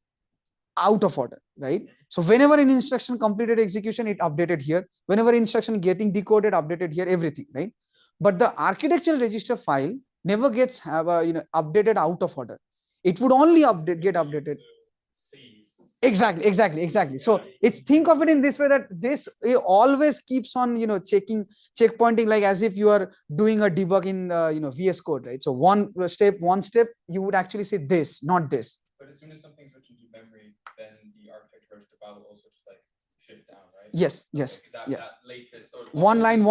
out of order, right? So whenever an instruction completed execution, it updated here. Whenever instruction getting decoded, updated here, everything, right? But the architectural register file never gets updated out of order. It would only get updated. Exactly. So it's, think of it in this way, that this always keeps on checkpointing, like as if you are doing a debug in VS Code, right? So one step you would actually say this, not this. But as soon as something's written to memory, then the architecture file will also just like shift down, right? Yes. That latest or one line,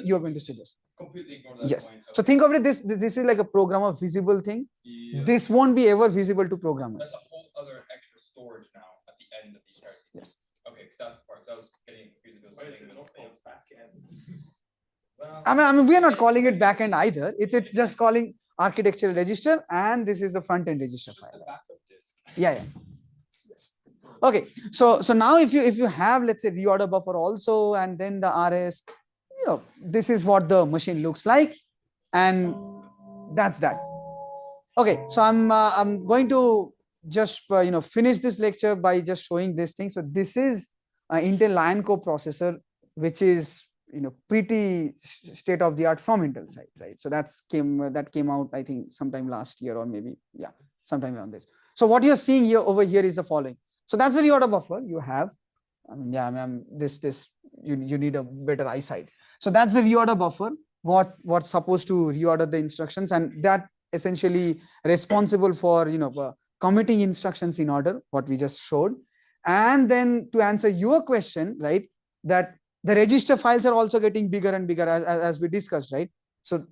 you are going to say this. Completely ignore that Yes. point. So think of it, this is like a programmer visible thing. Yeah. This won't be ever visible to programmers. That's a whole other extra storage now at the end of these characters. Yes. Okay, because that's the part. Because I was getting confused. If it was Why is something it that's not named backend? Well, I mean, we are not calling it backend either. It's just calling architectural register, and this is the front end register it's just the file. backup disk. Yeah. Yes. Okay. So now if you have, let's say, reorder buffer also, and then the RS, this is what the machine looks like, and that's that. Okay. So I'm going to just finish this lecture by just showing this thing. So this is Intel Lion Core processor, which is pretty state of the art from Intel side, right? So that came out, I think, sometime last year, or maybe sometime around this. So what you're seeing here over here is the following. So that's the reorder buffer you have. This you need a better eyesight. So that's the reorder buffer. What's supposed to reorder the instructions, and that essentially responsible for committing instructions in order, what we just showed. And then to answer your question, right, that the register files are also getting bigger and bigger as we discussed, right? So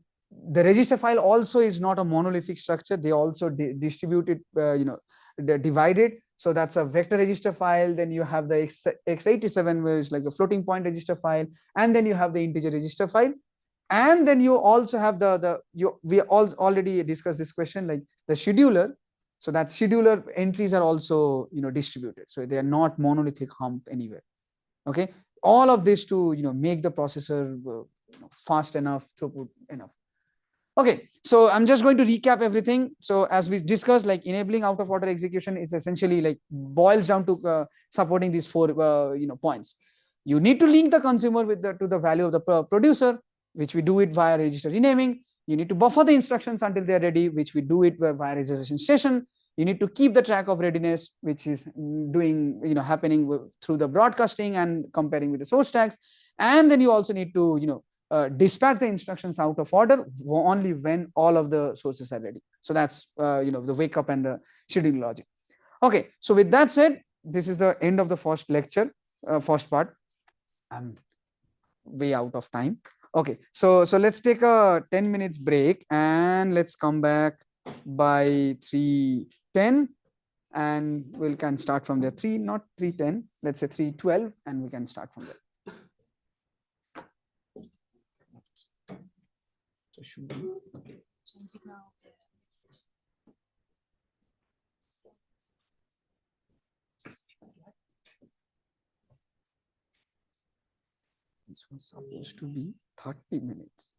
the register file also is not a monolithic structure. They also distributed, they're divided. So that's a vector register file. Then you have the x87, which is like a floating point register file, and then you have the integer register file. And then you also have we already discussed this question, like the scheduler. So that scheduler entries are also distributed. So they are not monolithic hump anywhere. Okay, all of this to make the processor fast enough, throughput enough. Okay, so I'm just going to recap everything. So as we discussed, like enabling out of order execution is essentially like boils down to supporting these four points. You need to link the consumer with to the value of the producer, which we do it via register renaming. You need to buffer the instructions until they're ready, which we do it via reservation station. You need to keep the track of readiness, which is doing happening through the broadcasting and comparing with the source tags. And then you also need to dispatch the instructions out of order only when all of the sources are ready. So that's the wake up and the scheduling logic. Okay, so with that said, this is the end of the first lecture, first part. I'm way out of time. Okay, so let's take a 10 minutes break, and let's come back by 3:10, and we can start from there. Not 3:10, let's say 3:12, and we can start from there. So should we change it now? This was supposed to be 30 minutes.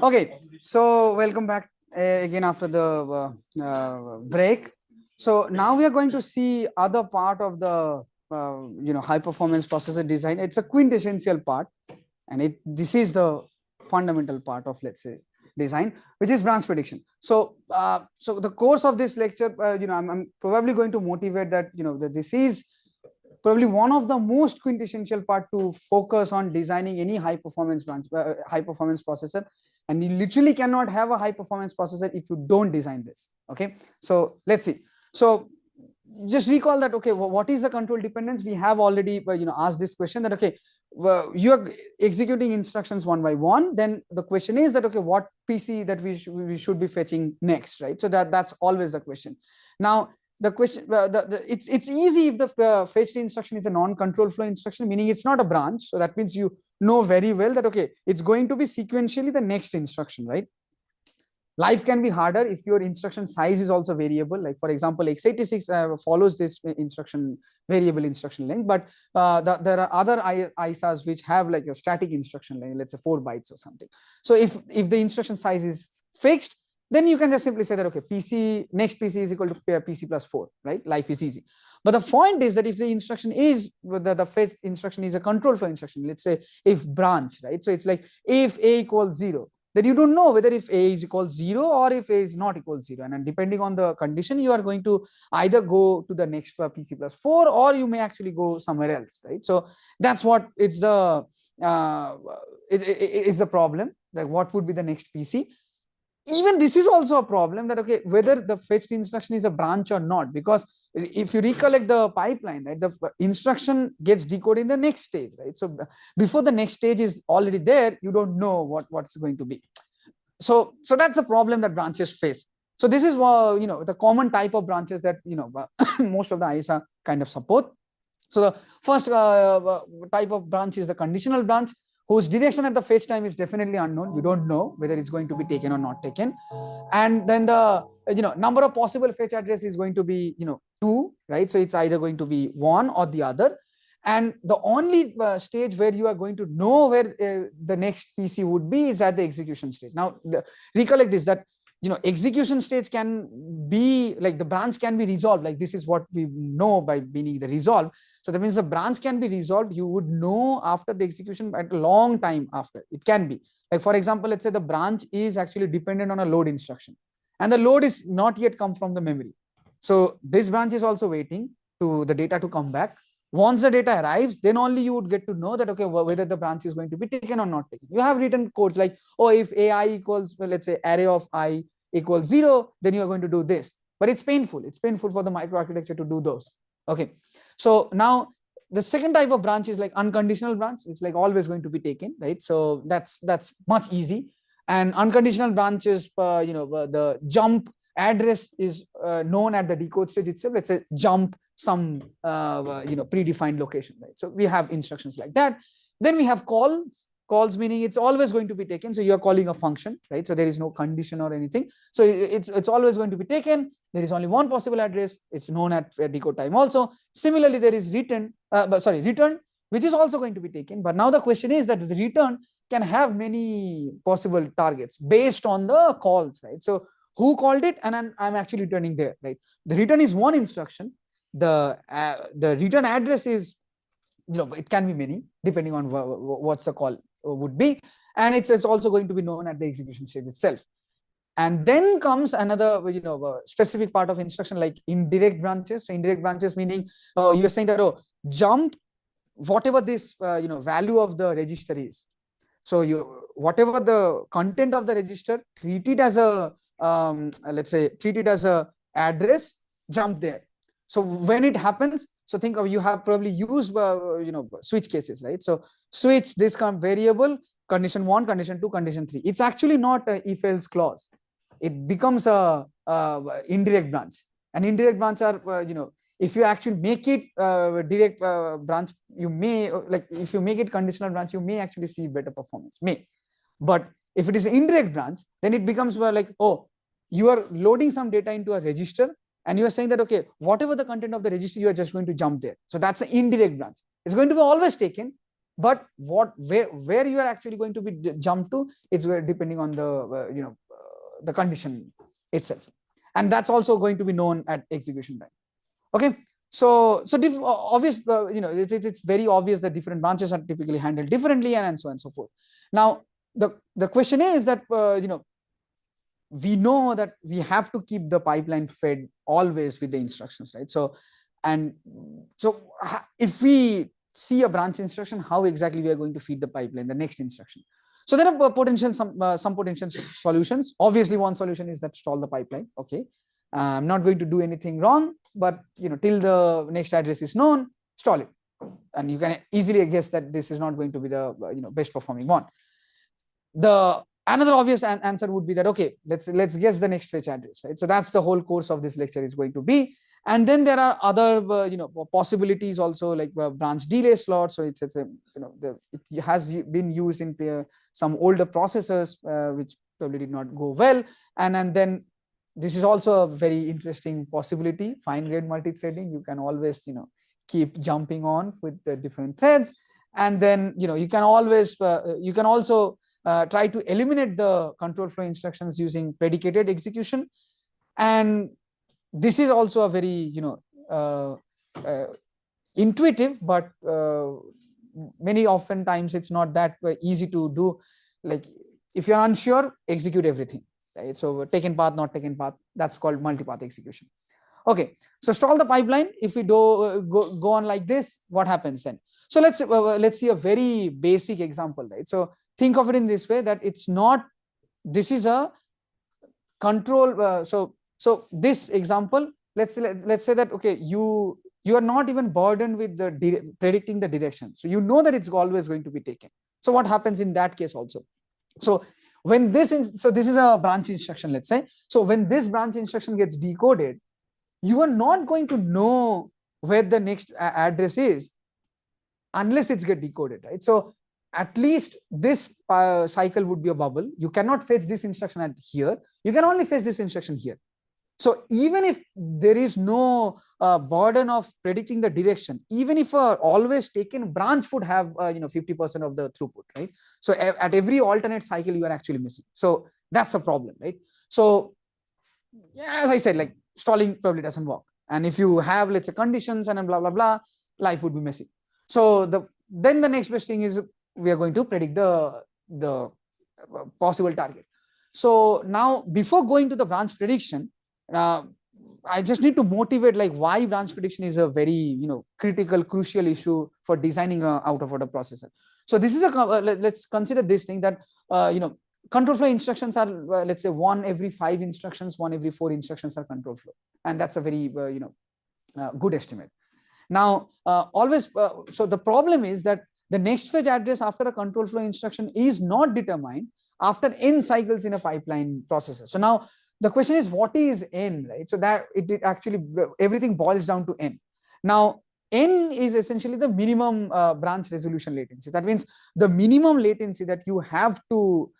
Okay, so welcome back again after the break. So now we are going to see other part of the high performance processor design. It's a quintessential part, and this is the fundamental part of, let's say, design, which is branch prediction. So so the course of this lecture, I'm probably going to motivate that that this is probably one of the most quintessential part to focus on designing any high performance processor, and you literally cannot have a high performance processor if you don't design this. Okay, so let's see. So just recall that, okay, what is the control dependence? We have already asked this question, that okay, well, you are executing instructions one by one, then the question is that, okay, what PC that we should be fetching next, right? So that's always the question. Now the question, it's easy if the fetched instruction is a non-control flow instruction, meaning it's not a branch. So that means you know very well that, okay, it's going to be sequentially the next instruction, right? Life can be harder if your instruction size is also variable. Like for example, x86 follows this variable instruction length, but there are other ISAs which have like a static instruction length, let's say 4 bytes or something. So if the instruction size is fixed, then you can just simply say that, okay, next PC is equal to PC plus 4, right? Life is easy. But the point is that if the instruction is the fetch instruction is a control flow instruction, let's say if branch, right? So it's like if A equals 0, then you don't know whether if A is equals 0 or if A is not equals 0. And then depending on the condition, you are going to either go to the next PC plus 4, or you may actually go somewhere else, right? So that's what it's the it's the problem. Like what would be the next PC? Even this is also a problem, that okay, whether the fetched instruction is a branch or not, because if you recollect the pipeline, right, the instruction gets decoded in the next stage, right? So before the next stage is already there, you don't know what's going to be. So that's a problem that branches face. So this is the common type of branches that most of the ISA kind of support. So the first type of branch is the conditional branch, whose direction at the fetch time is definitely unknown. You don't know whether it's going to be taken or not taken. And then the number of possible fetch address is going to be 2, right? So it's either going to be one or the other. And the only stage where you are going to know where the next PC would be is at the execution stage. Now recollect this, that execution stage can be like the branch can be resolved. Like this is what we know by meaning the resolve. So that means the branch can be resolved. You would know after the execution at a long time after. It can be like, for example, let's say the branch is actually dependent on a load instruction, and the load is not yet come from the memory. So this branch is also waiting to the data to come back. Once the data arrives, then only you would get to know that, okay, whether the branch is going to be taken or not taken. You have written codes like, oh, if AI equals, well, let's say array of I equals 0, then you are going to do this. But it's painful. It's painful for the microarchitecture to do those. Okay. So now the second type of branch is like unconditional branch. It's like always going to be taken, right? So that's much easy. And unconditional branches, the jump address is known at the decode stage itself. Let's say jump some predefined location, right? So we have instructions like that. Then we have calls, meaning it's always going to be taken. So you're calling a function, right? So there is no condition or anything. So it's always going to be taken. There is only one possible address. It's known at decode time also. Similarly, there is return, which is also going to be taken. But now the question is that the return can have many possible targets based on the calls, right? So who called it, and I'm actually returning there, right? The return is one instruction. The return address is, it can be many depending on what's the call would be, and it's also going to be known at the execution stage itself. And then comes another specific part of instruction like indirect branches. So indirect branches meaning you're saying that, oh, jump whatever this value of the register is. So whatever the content of the register, treat it as a let's say treat it as a address, jump there. So when it happens, so think of, you have probably used switch cases, right? So switch this variable, condition 1, condition 2, condition 3. It's actually not a if else clause. It becomes a indirect branch. And indirect branch are if you actually make it direct branch, you may like if you make it conditional branch, you may actually see better performance, may. But if it is indirect branch, then it becomes like, oh, you are loading some data into a register and you are saying that, okay, whatever the content of the register, you are just going to jump there. So that's an indirect branch. It's going to be always taken, but where you are actually going to be jumped to, it's depending on the the condition itself, and that's also going to be known at execution time. Okay, so obvious, it's very obvious that different branches are typically handled differently, and so on and so forth. Now the question is that we know that we have to keep the pipeline fed always with the instructions, right? So if we see a branch instruction, how exactly we are going to feed the pipeline, the next instruction? So there are some potential solutions. Obviously, one solution is that stall the pipeline. Okay, I'm not going to do anything wrong, but till the next address is known, stall it, and you can easily guess that this is not going to be the best performing one. Another obvious answer would be that, okay, let's guess the next fetch address, right? So that's the whole course of this lecture is going to be. And then there are other possibilities also, like branch delay slot. So it has been used in some older processors which probably did not go well. And then this is also a very interesting possibility, fine grained multi-threading. You can always keep jumping on with the different threads, and then you can always you can also try to eliminate the control flow instructions using predicated execution. And this is also a very intuitive, but many oftentimes it's not that easy to do. Like if you're unsure, execute everything, right? So taken path, not taken path, that's called multipath execution. Okay, so stall the pipeline. If we do go on like this, what happens then? So let's see a very basic example, right? So think of it in this way, that it's not, this is a control. So this example, let's say that, okay, you are not even burdened with the predicting the direction. So you know that it's always going to be taken. So what happens in that case also? So when this is a branch instruction, let's say. So when this branch instruction gets decoded, you are not going to know where the next address is unless it's get decoded, right? So at least this cycle would be a bubble. You cannot fetch this instruction at here. You can only fetch this instruction here. So even if there is no burden of predicting the direction, even if a always taken branch would have 50% of the throughput, right? So at every alternate cycle, you are actually missing. So that's a problem, right? So as I said, like stalling probably doesn't work. And if you have, let's say, conditions and blah blah blah, life would be messy. So then the next best thing is we are going to predict the possible target. So now before going to the branch prediction, I just need to motivate like why branch prediction is a very critical, crucial issue for designing a out of order processor. So this is let's consider this thing that control flow instructions are let's say 1 every 5 instructions, 1 every 4 instructions are control flow, and that's a very good estimate. Now always so the problem is that the next fetch address after a control flow instruction is not determined after n cycles in a pipeline processor. So now the question is, what is n, right? So that it actually everything boils down to n. Now n is essentially the minimum branch resolution latency. That means the minimum latency that you have to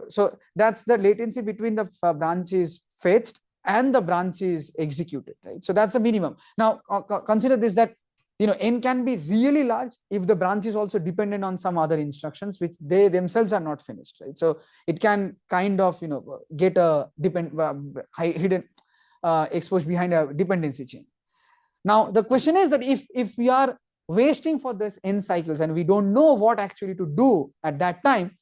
so that's the latency between the branch is fetched and the branch is executed, right? So that's the minimum. Now consider this, that n can be really large if the branch is also dependent on some other instructions which they themselves are not finished, right? So it can kind of get a hidden exposed behind a dependency chain. Now the question is that if we are wasting for this n cycles and we don't know what actually to do at that time,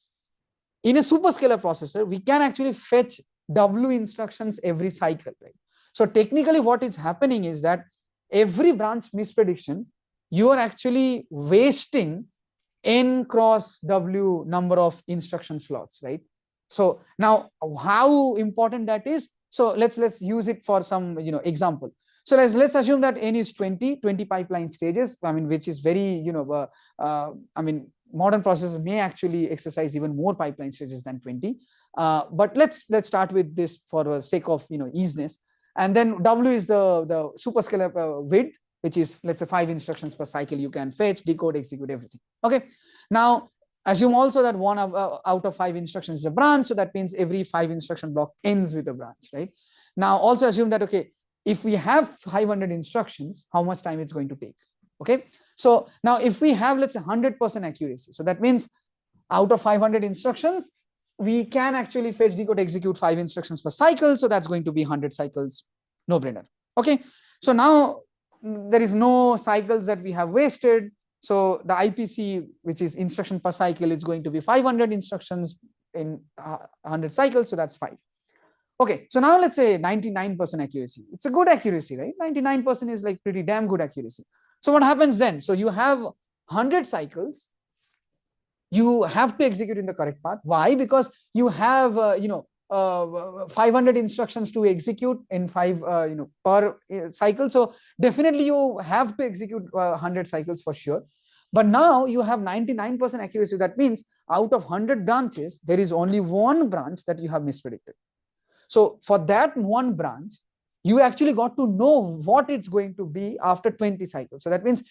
in a superscalar processor we can actually fetch W instructions every cycle, right? So technically what is happening is that every branch misprediction, you are actually wasting n cross W number of instruction slots, right? So now how important that is? So let's use it for some example. So let's assume that n is 20 pipeline stages. I mean, which is very I mean, modern processors may actually exercise even more pipeline stages than 20. But let's start with this for the sake of easiness. And then W is the superscalar width, which is, let's say, 5 instructions per cycle. You can fetch, decode, execute, everything. Okay. Now, assume also that one out of 5 instructions is a branch. So that means every 5 instruction block ends with a branch, right? Now, also assume that, okay, if we have 500 instructions, how much time it's going to take? Okay. So now if we have, let's say, 100% accuracy, so that means out of 500 instructions, we can actually fetch, decode, execute 5 instructions per cycle. So that's going to be 100 cycles, no brainer. Okay. So now there is no cycles that we have wasted. So the IPC, which is instruction per cycle, is going to be 500 instructions in 100 cycles. So that's 5. Okay. So now let's say 99% accuracy. It's a good accuracy, right? 99% is like pretty damn good accuracy. So what happens then? So you have 100 cycles. You have to execute in the correct path. Why? Because you have 500 instructions to execute in 5 per cycle. So definitely you have to execute 100 cycles for sure. But now you have 99% accuracy. That means out of 100 branches, there is only one branch that you have mispredicted. So for that one branch, you actually got to know what it's going to be after 20 cycles. So that means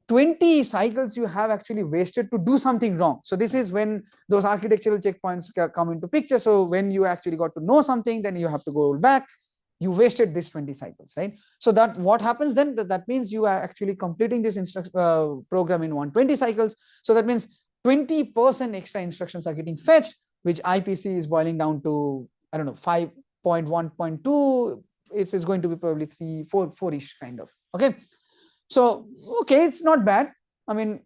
20 cycles you have actually wasted to do something wrong. So this is when those architectural checkpoints come into picture. So when you actually got to know something, then you have to go back. You wasted this 20 cycles, right? So that what happens then? That means you are actually completing this program in 120 cycles. So that means 20% extra instructions are getting fetched, which IPC is boiling down to, I don't know, 5.1.2. It's going to be probably 3, 4-ish kind of. Okay. So, okay, it's not bad. I mean,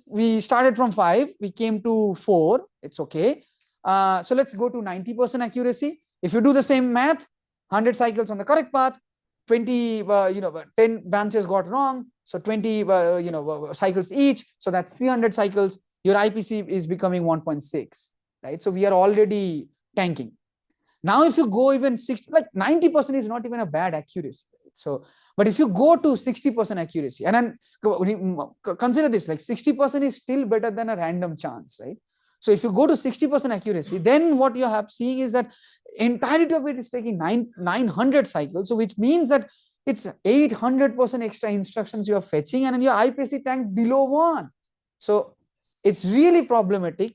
we started from 5, we came to 4. It's okay. So let's go to 90% accuracy. If you do the same math, 100 cycles on the correct path, 20, 10 branches got wrong. So 20, cycles each. So that's 300 cycles. Your IPC is becoming 1.6, right? So we are already tanking. Now, if you go even 60, like 90% is not even a bad accuracy. So, but if you go to 60% accuracy, and then consider this, like 60% is still better than a random chance, right? So if you go to 60% accuracy, then what you have seeing is that entirety of it is taking 900 cycles. So which means that it's 800% extra instructions you are fetching, and then your IPC tank below 1. So it's really problematic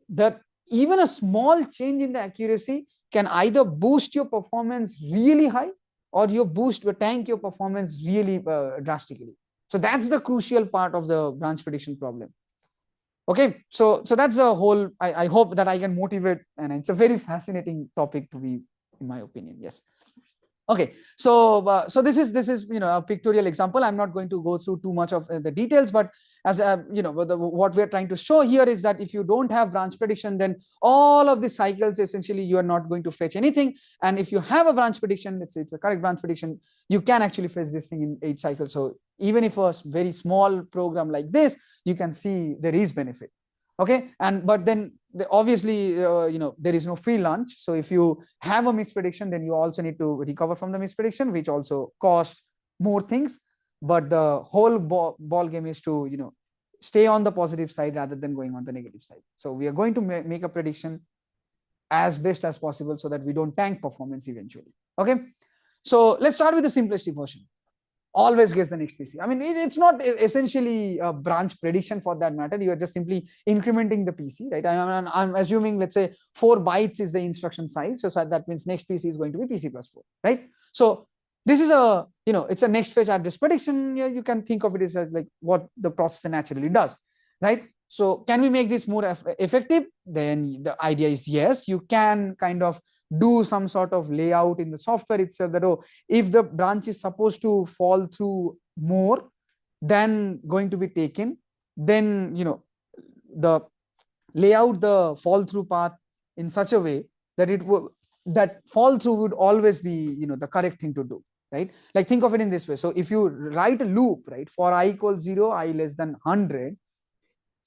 that even a small change in the accuracy can either boost your performance really high, or you tank your performance really drastically. So that's the crucial part of the branch prediction problem. Okay, so that's the whole. I hope that I can motivate, and it's a very fascinating topic to be, in my opinion. Yes. Okay, so this is a pictorial example. I'm not going to go through too much of the details, but as what we're trying to show here is that if you don't have branch prediction, then all of these cycles essentially you are not going to fetch anything. And if you have a branch prediction, let's say it's a correct branch prediction, you can actually fetch this thing in 8 cycles. So even if a very small program like this, you can see there is benefit. Okay, but then obviously there is no free lunch. So if you have a misprediction, then you also need to recover from the misprediction, which also costs more things. But the whole ball game is to stay on the positive side rather than going on the negative side. So we are going to make a prediction as best as possible so that we don't tank performance eventually. Okay, so let's start with the simplistic version. Always guess the next PC. I mean, it's not essentially a branch prediction for that matter. You are just simply incrementing the PC, right? I'm assuming, let's say 4 bytes is the instruction size. So that means next PC is going to be PC plus 4, right? So this is it's a next fetch address prediction. You can think of it as like what the processor naturally does, right? So can we make this more effective? Then the idea is yes, you can kind of do some sort of layout in the software itself that, if the branch is supposed to fall through more than going to be taken, then the layout the fall through path in such a way that that fall through would always be the correct thing to do, right? Like think of it in this way. So if you write a loop, right, for I equals 0, I less than 100,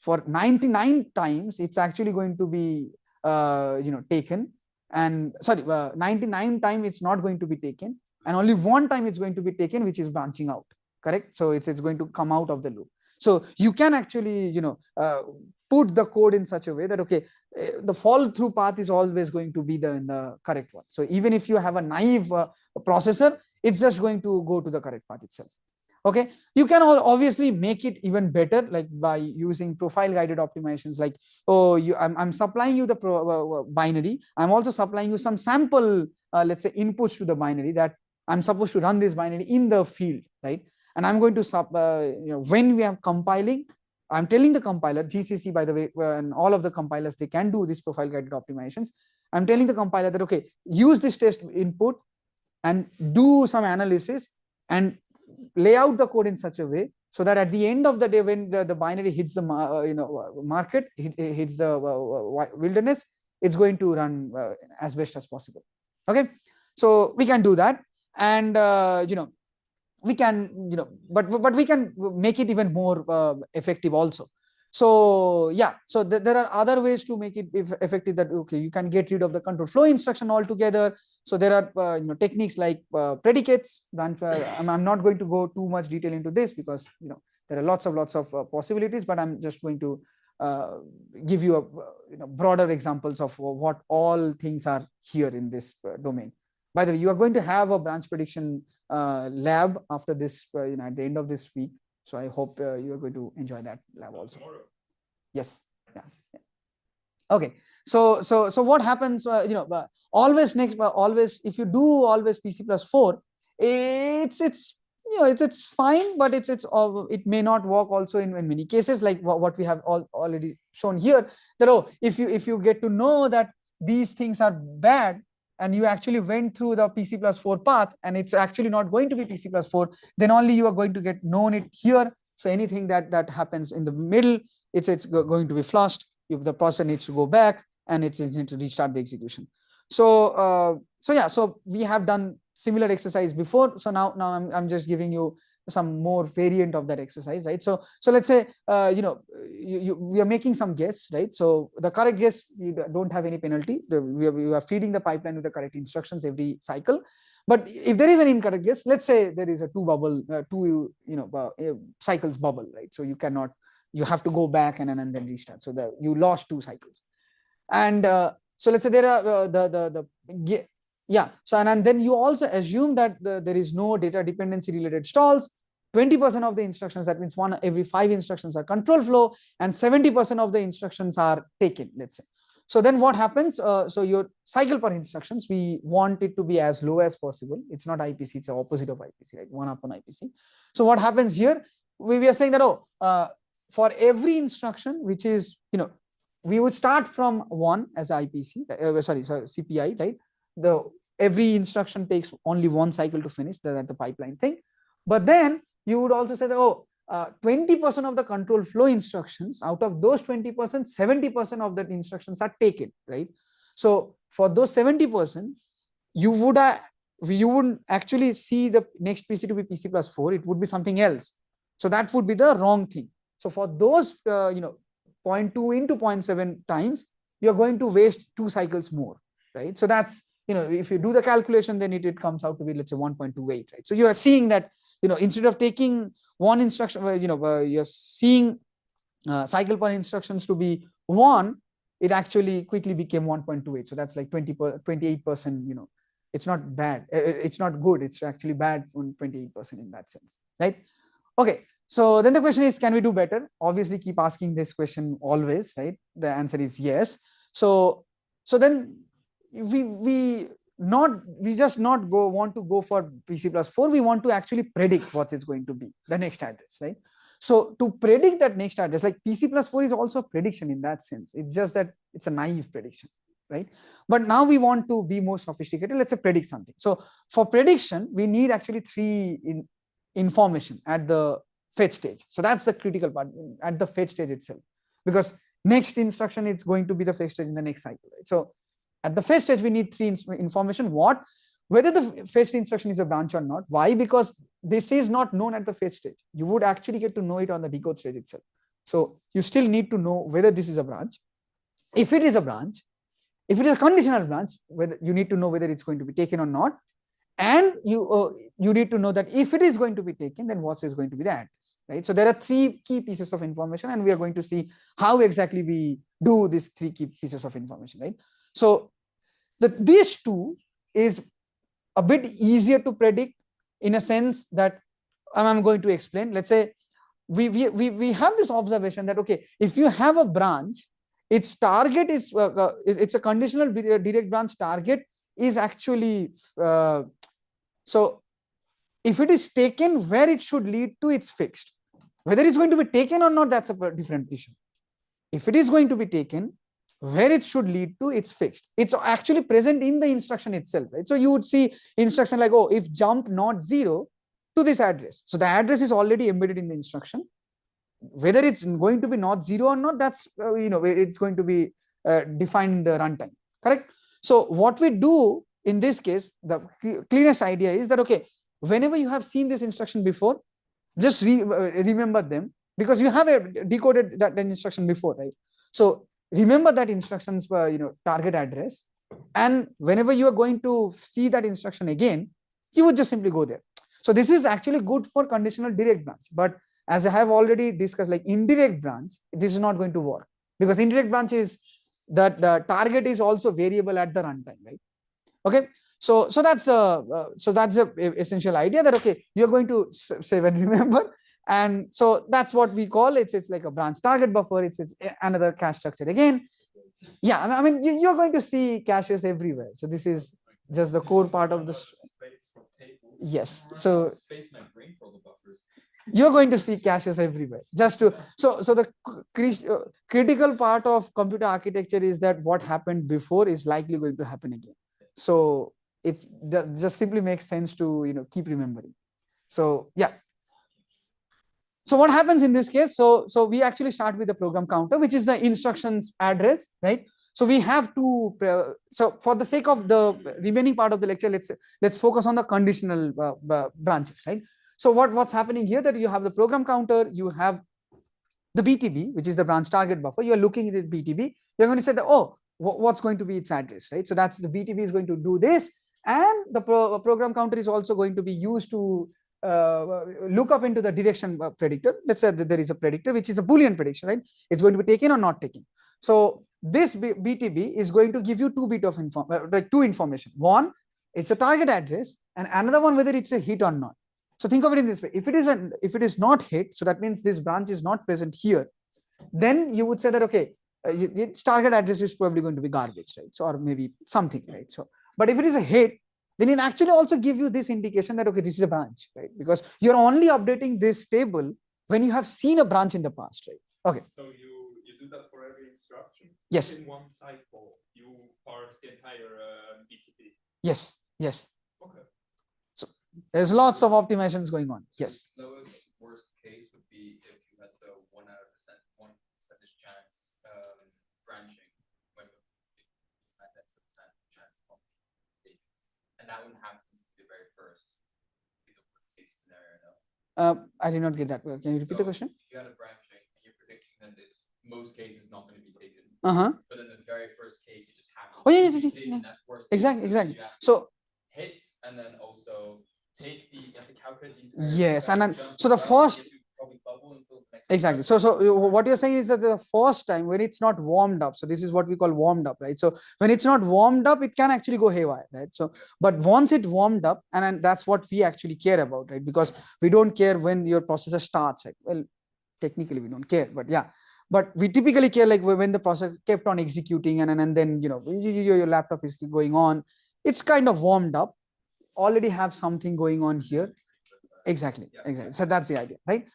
for 99 times it's actually going to be taken. And 99 times it's not going to be taken, and only one time it's going to be taken, which is branching out, correct? So it's going to come out of the loop. So you can actually, put the code in such a way that, okay, the fall through path is always going to be the correct one. So even if you have a naive processor, it's just going to go to the correct path itself. Okay, you can obviously make it even better, like by using profile guided optimizations, like, oh, I'm supplying you the binary, I'm also supplying you some sample, let's say, inputs to the binary that I'm supposed to run this binary in the field, right? And I'm going to when we are compiling, I'm telling the compiler, GCC, by the way, and all of the compilers, they can do this profile guided optimizations. I'm telling the compiler that, okay, use this test input and do some analysis and lay out the code in such a way so that at the end of the day, when the binary hits the market, hits the wilderness, it's going to run as best as possible. Okay, so we can do that, and we can, but we can make it even more effective also. So yeah, so there are other ways to make it effective, that, okay, you can get rid of the control flow instruction altogether. So there are techniques like predicates. I'm not going to go too much detail into this, because there are lots of possibilities, but I'm just going to give you a broader examples of what all things are here in this domain. By the way, you are going to have a branch prediction lab after this, at the end of this week. So I hope you are going to enjoy that lab also. Tomorrow. Yes. Yeah. Okay. So what happens? Always if you do always PC+4, it's fine, but it may not work also in many cases, like what we have already shown here. That if you get to know that these things are bad, and you actually went through the PC+4 path, and it's actually not going to be PC+4, then only you are going to get known it here. So anything that happens in the middle, it's going to be flushed. If the processor needs to go back, and it's need to restart the execution. So so we have done similar exercise before. So now I'm just giving you some more variant of that exercise, right? So let's say we are making some guess, right? So the correct guess, we don't have any penalty. We are feeding the pipeline with the correct instructions every cycle. But if there is an incorrect guess, let's say there is a two cycles bubble, right? So you have to go back and then restart. So you lost 2 cycles. And so let's say there are so and then you also assume that there is no data dependency related stalls. 20% of the instructions, that means every 5 instructions are control flow, and 70% of the instructions are taken, let's say. So then what happens? So your cycle per instructions, we want it to be as low as possible. It's not IPC, it's the opposite of IPC, right? 1 upon IPC. So what happens here? We are saying that, for every instruction, which is, we would start from 1 as IPC, CPI, right? Every instruction takes only 1 cycle to finish, the pipeline thing. But then you would also say that, 20% of the control flow instructions, out of those 20%, 70% of that instructions are taken, right? So for those 70%, you wouldn't actually see the next PC to be PC+4, it would be something else. So that would be the wrong thing. So for those 0.2 into 0.7 times, you're going to waste 2 cycles more, right? So that's, if you do the calculation, then it comes out to be, let's say, 1.28, right? So you are seeing that, instead of taking 1 instruction, you're seeing cycle per instructions to be 1, it actually quickly became 1.28. So that's like 28%, it's not bad. It's not good. It's actually bad on 28% in that sense, right? Okay. So then the question is, can we do better? Obviously, keep asking this question always, right? The answer is yes. So then we just not want to go for PC+4. We want to actually predict what is going to be the next address, right? So to predict that next address, like PC+4 is also a prediction in that sense. It's just that it's a naive prediction, right? But now we want to be more sophisticated. Let's say predict something. So for prediction, we need actually 3 information at the fetch stage. So that's the critical part, at the fetch stage itself, because next instruction is going to be the fetch stage in the next cycle, right? So at the fetch stage, we need 3 information. Whether the fetched instruction is a branch or not. Why? Because this is not known at the fetch stage. You would actually get to know it on the decode stage itself. So you still need to know whether this is a branch. If it is a branch, if it is a conditional branch, whether you need to know whether it's going to be taken or not. And you need to know that if it is going to be taken, then what is going to be the address, right? So there are 3 key pieces of information, and we are going to see how exactly we do these 3 key pieces of information, right? So these 2 is a bit easier to predict in a sense that I'm going to explain. Let's say we have this observation that, okay, if you have a branch, its target is it's a conditional direct branch target is actually so if it is taken, where it should lead to, it's fixed. Whether it's going to be taken or not, that's a different issue. If it is going to be taken, where it should lead to, it's fixed. It's actually present in the instruction itself, right? So you would see instruction like, oh, if jump not 0 to this address. So the address is already embedded in the instruction. Whether it's going to be not 0 or not, that's it's going to be defined in the runtime, correct? So what we do in this case, the cleanest idea is that, okay, whenever you have seen this instruction before, just remember them, because you have decoded that instruction before, right? So remember that instruction's target address, and whenever you are going to see that instruction again, you would just simply go there. So this is actually good for conditional direct branch, but as I have already discussed, like indirect branch, this is not going to work, because indirect branch is that the target is also variable at the runtime, right? Okay, so that's the essential idea, that okay, you're going to save and remember, and so that's what we call it's like a branch target buffer. It's another cache structure again. Yeah, I mean you're going to see caches everywhere. So this is just the core part of this. Yes, so you're going to see caches everywhere. Just to so the critical part of computer architecture is that what happened before is likely going to happen again. So it's just simply makes sense to keep remembering. So yeah. So what happens in this case? So we actually start with the program counter, which is the instructions address, right? So we have to. So for the sake of the remaining part of the lecture, let's focus on the conditional branches, right? So what's happening here, that you have the program counter, you have the BTB, which is the branch target buffer. You are looking at the BTB. You're going to say that, oh, what's going to be its address, right? So that's the BTB is going to do this, and the program counter is also going to be used to look up into the direction predictor. Let's say that there is a predictor which is a Boolean prediction, right? It's going to be taken or not taken. So this BTB is going to give you 2 bit of two information. One, it's a target address, and another one, whether it's a hit or not. So think of it in this way: if it is not hit, so that means this branch is not present here. Then you would say that, okay, its target address is probably going to be garbage, right? So, or maybe something, right? So, but if it is a hit, then it actually also give you this indication that, okay, this is a branch, right? Because you're only updating this table when you have seen a branch in the past, right? Okay. So you do that for every instruction? Yes. In one cycle, you parse the entire BTP? Yes. Yes. Okay. So there's lots of optimizations going on. Yes. Lowest worst case would be if you had the 1% chance branching when and that wouldn't happen to the very first. Be the worst case scenario. No? I did not get that. Can you repeat the question? If you had a branching and you're predicting that it's most cases not going to be taken. But in the very first case, it just happens. Oh yeah, That's worst. Exactly. So hit and then also take the. You have to calculate the. Yes, and then so the first. Exactly. So what you're saying is that the first time when it's not warmed up, so this is what we call warmed up, right? So when it's not warmed up, it can actually go haywire, right? So but once it warmed up, and that's what we actually care about, right? Because we don't care when your processor starts, right? Well, technically we don't care, but yeah, but we typically care like when the processor kept on executing, and then your laptop is going on, it's kind of warmed up, already have something going on here. Exactly. So that's the idea, right?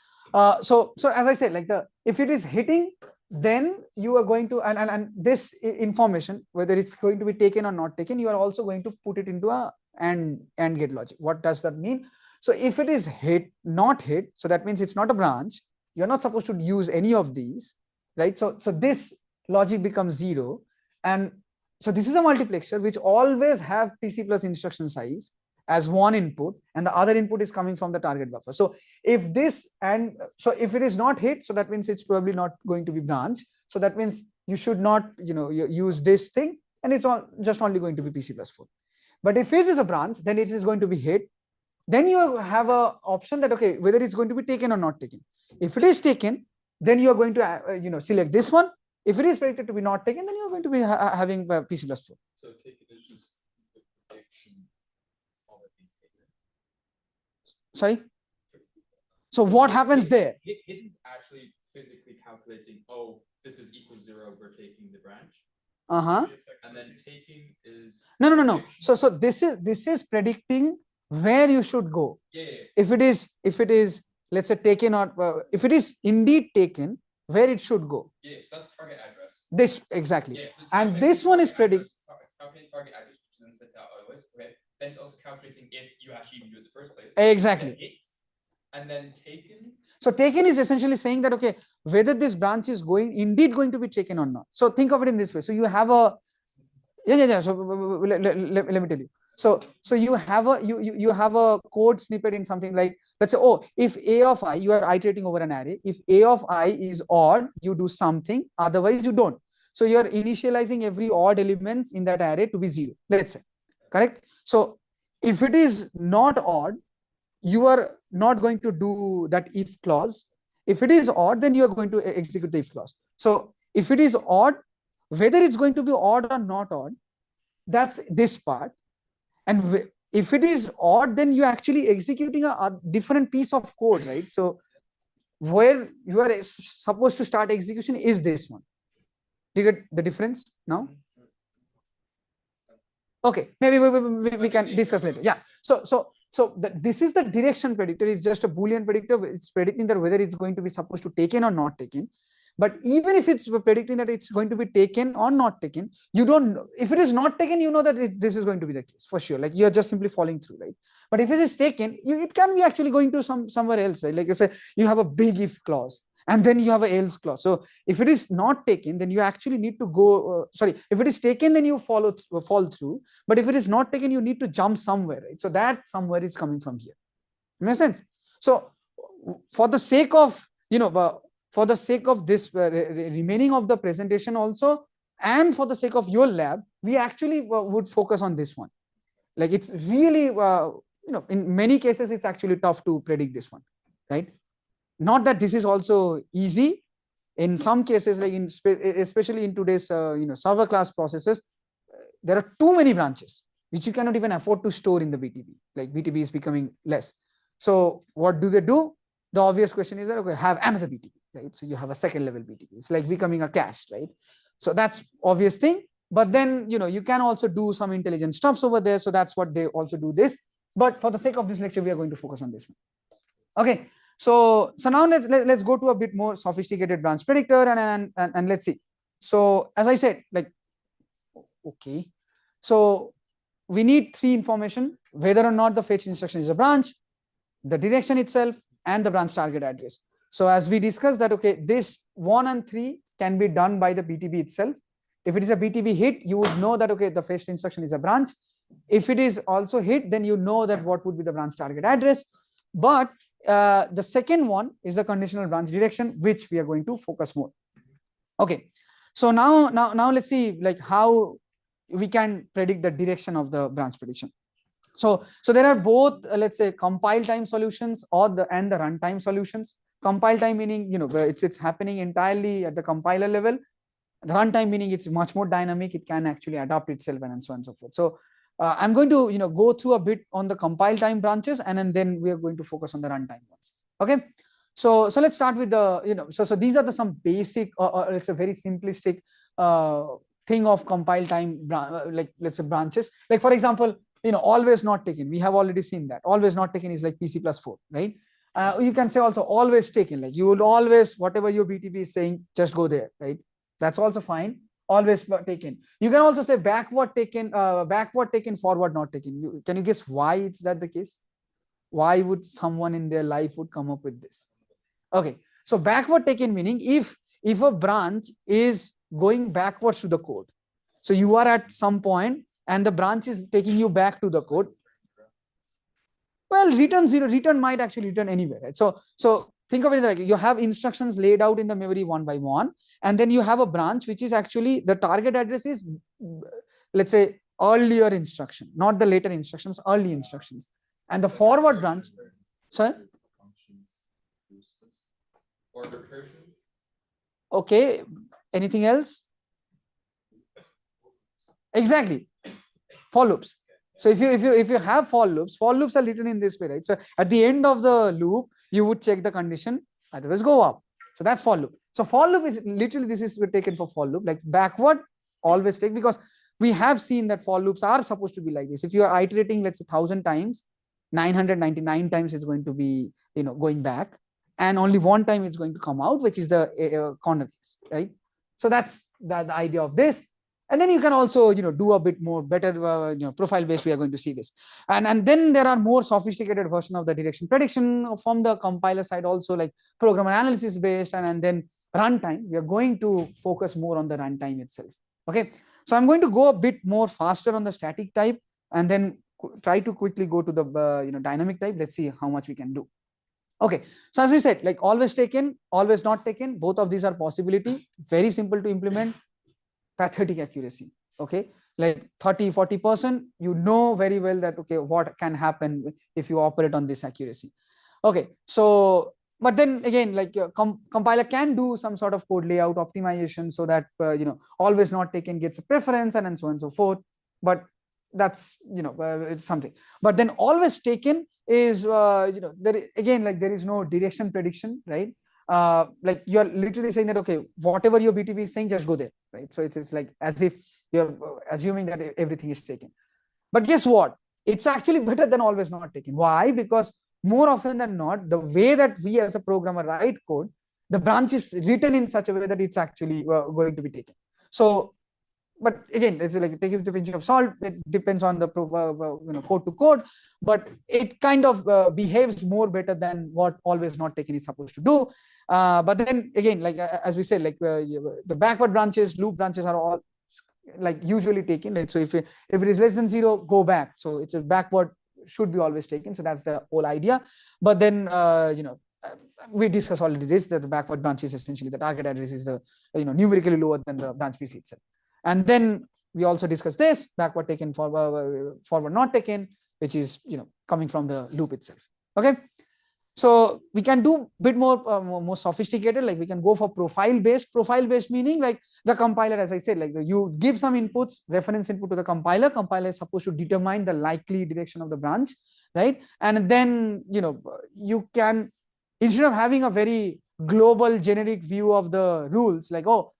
So as I said, like if it is hitting, then you are going to and this information, whether it's going to be taken or not taken, you are also going to put it into a AND gate logic. What does that mean? So if it is not hit, so that means it's not a branch. You're not supposed to use any of these, right? So this logic becomes 0, and so this is a multiplexer which always have PC plus instruction size as one input, and the other input is coming from the target buffer. So if it is not hit, so that means it's probably not going to be branch. So that means you should not use this thing, and it's just only going to be PC plus 4. But if it is a branch, then it is going to be hit. Then you have a option that, okay, whether it's going to be taken or not taken. If it is taken, then you are going to select this one. If it is predicted to be not taken, then you are going to be having PC++. So taken is just the prediction of it being taken. Sorry. So what happens there? Hidden is actually physically calculating, oh, this is equal 0, we're taking the branch. And then taking is No. So this is predicting where you should go. Yeah. If it is let's say taken, or if it is indeed taken, where it should go. Yeah, so that's target address. This exactly. Yeah, so and this one is predicting. It's calculating target address, which is then set out otherwise. Okay. Then it's also calculating if you actually even do it in the first place. Exactly. And then taken. So taken is essentially saying that, okay, whether this branch is indeed going to be taken or not. So think of it in this way. So you have a So let me tell you. So you have a code snippet in something like, let's say, oh, if A of I, you are iterating over an array. If A of I is odd, you do something, otherwise you don't. So you are initializing every odd elements in that array to be 0, let's say, correct? So if it is not odd, you are not going to do that if clause. If it is odd, then you are going to execute the if clause. So if it is odd, whether it's going to be odd or not odd, that's this part. And if it is odd, then you're actually executing a different piece of code, right? So where you are supposed to start execution is this one. Do you get the difference now? Okay, maybe we can discuss later. Yeah. So this is the direction predictor. It's just a Boolean predictor. It's predicting that whether it's going to be supposed to taken or not taken. But even if it's predicting that it's going to be taken or not taken, you don't know. If it is not taken, you know that this is going to be the case for sure. Like you're just simply following through, right? But if it is taken, it can be actually going to somewhere else, right? Like I say, you have a big if clause and then you have a else clause. So if it is not taken, then you actually need to go. If it is taken, then you fall through. But if it is not taken, you need to jump somewhere, right? So that somewhere is coming from here. Makes sense? So for the sake of for the sake of this remaining of the presentation also, and for the sake of your lab, we actually would focus on this one. Like it's really, in many cases, it's actually tough to predict this one, right? Not that this is also easy. In some cases, like especially in today's, server class processes, there are too many branches, which you cannot even afford to store in the BTB. Like BTB is becoming less. So what do they do? The obvious question is that, okay, have another BTB. Right? So you have a second level BTB. It's like becoming a cache, right? So that's obvious thing. But then, you can also do some intelligent stuffs over there. So that's what they also do this. But for the sake of this lecture, we are going to focus on this one. Okay. So now let's go to a bit more sophisticated branch predictor and let's see. So as I said, like, okay. So we need 3 information: whether or not the fetch instruction is a branch, the direction itself, and the branch target address. So as we discussed that, okay, this 1 and 3 can be done by the BTB itself. If it is a BTB hit, you would know that, okay, the fetch instruction is a branch. If it is also hit, then you know that what would be the branch target address. But the second one is the conditional branch direction, which we are going to focus more. Okay. So now let's see like how we can predict the direction of the branch prediction. So there are both, let's say, compile time solutions and the runtime solutions. Compile time meaning, it's happening entirely at the compiler level. The runtime meaning it's much more dynamic. It can actually adapt itself and so on and so forth. So I'm going to, go through a bit on the compile time branches, and then we are going to focus on the runtime ones. Okay. So let's start with the, so these are some basic, or it's a very simplistic thing of compile time, like let's say branches. Like for example, always not taken. We have already seen that. Always not taken is like PC+4, right? You can say also always taken, like you will always, whatever your BTB is saying, just go there, right? That's also fine. Always taken. You can also say backward taken, forward not taken. Can you guess why it's that the case? Why would someone in their life would come up with this? Okay, so backward taken meaning if a branch is going backwards to the code. So you are at some point and the branch is taking you back to the code. Well, return might actually return anywhere, right? So think of it like you have instructions laid out in the memory one by one, and then you have a branch which is actually the target address is, let's say, earlier instruction, not the later instructions, early instructions. And the forward branch, sorry? Or recursion. Okay, anything else? Exactly, for loops. So if you have for loops are written in this way, right? So at the end of the loop, you would check the condition, otherwise go up. So that's for loop. So for loop is literally, this is taken for for loop, like backward always take, because we have seen that for loops are supposed to be like this. If you are iterating, let's say 1000 times, 999 times is going to be, going back, and only one time it's going to come out, which is the corner case, right? So that's the idea of this. And then you can also, do a bit more better, profile based. We are going to see this, and then there are more sophisticated version of the direction prediction from the compiler side, also like program analysis based, and then runtime. We are going to focus more on the runtime itself. Okay, so I'm going to go a bit more faster on the static type, and then try to quickly go to the dynamic type. Let's see how much we can do. Okay, so as I said, like always taken, always not taken, both of these are possibility. Very simple to implement. Pathetic accuracy. Okay, like 30-40%, you know very well that, okay, what can happen if you operate on this accuracy. Okay, so but then again, like compiler can do some sort of code layout optimization so that always not taken gets a preference, and so on and so forth. But that's it's something. But then always taken is there again, like there is no direction prediction, right? Like you're literally saying that, okay, whatever your BTP is saying, just go there, right? So it's like as if you're assuming that everything is taken. But guess what? It's actually better than always not taken. Why? Because more often than not, the way that we as a programmer write code, the branch is written in such a way that it's actually going to be taken. So, but again, it's like take it with a pinch of salt. It depends on the code to code, but it kind of behaves more better than what always not taken is supposed to do. But then again, like as we said, like the backward branches, loop branches are all like usually taken, right? So if it is less than 0, go back. So it's a backward should be always taken. So that's the whole idea. But then we discussed already this, that the backward branch is essentially the target address is the numerically lower than the branch PC itself. And then we also discussed this backward taken, forward not taken, which is coming from the loop itself. Okay, so we can do a bit more sophisticated, like we can go for profile based meaning like the compiler, as I said, like you give some inputs, reference input to the compiler is supposed to determine the likely direction of the branch, right? And then you can, instead of having a very global generic view of the rules, like, oh,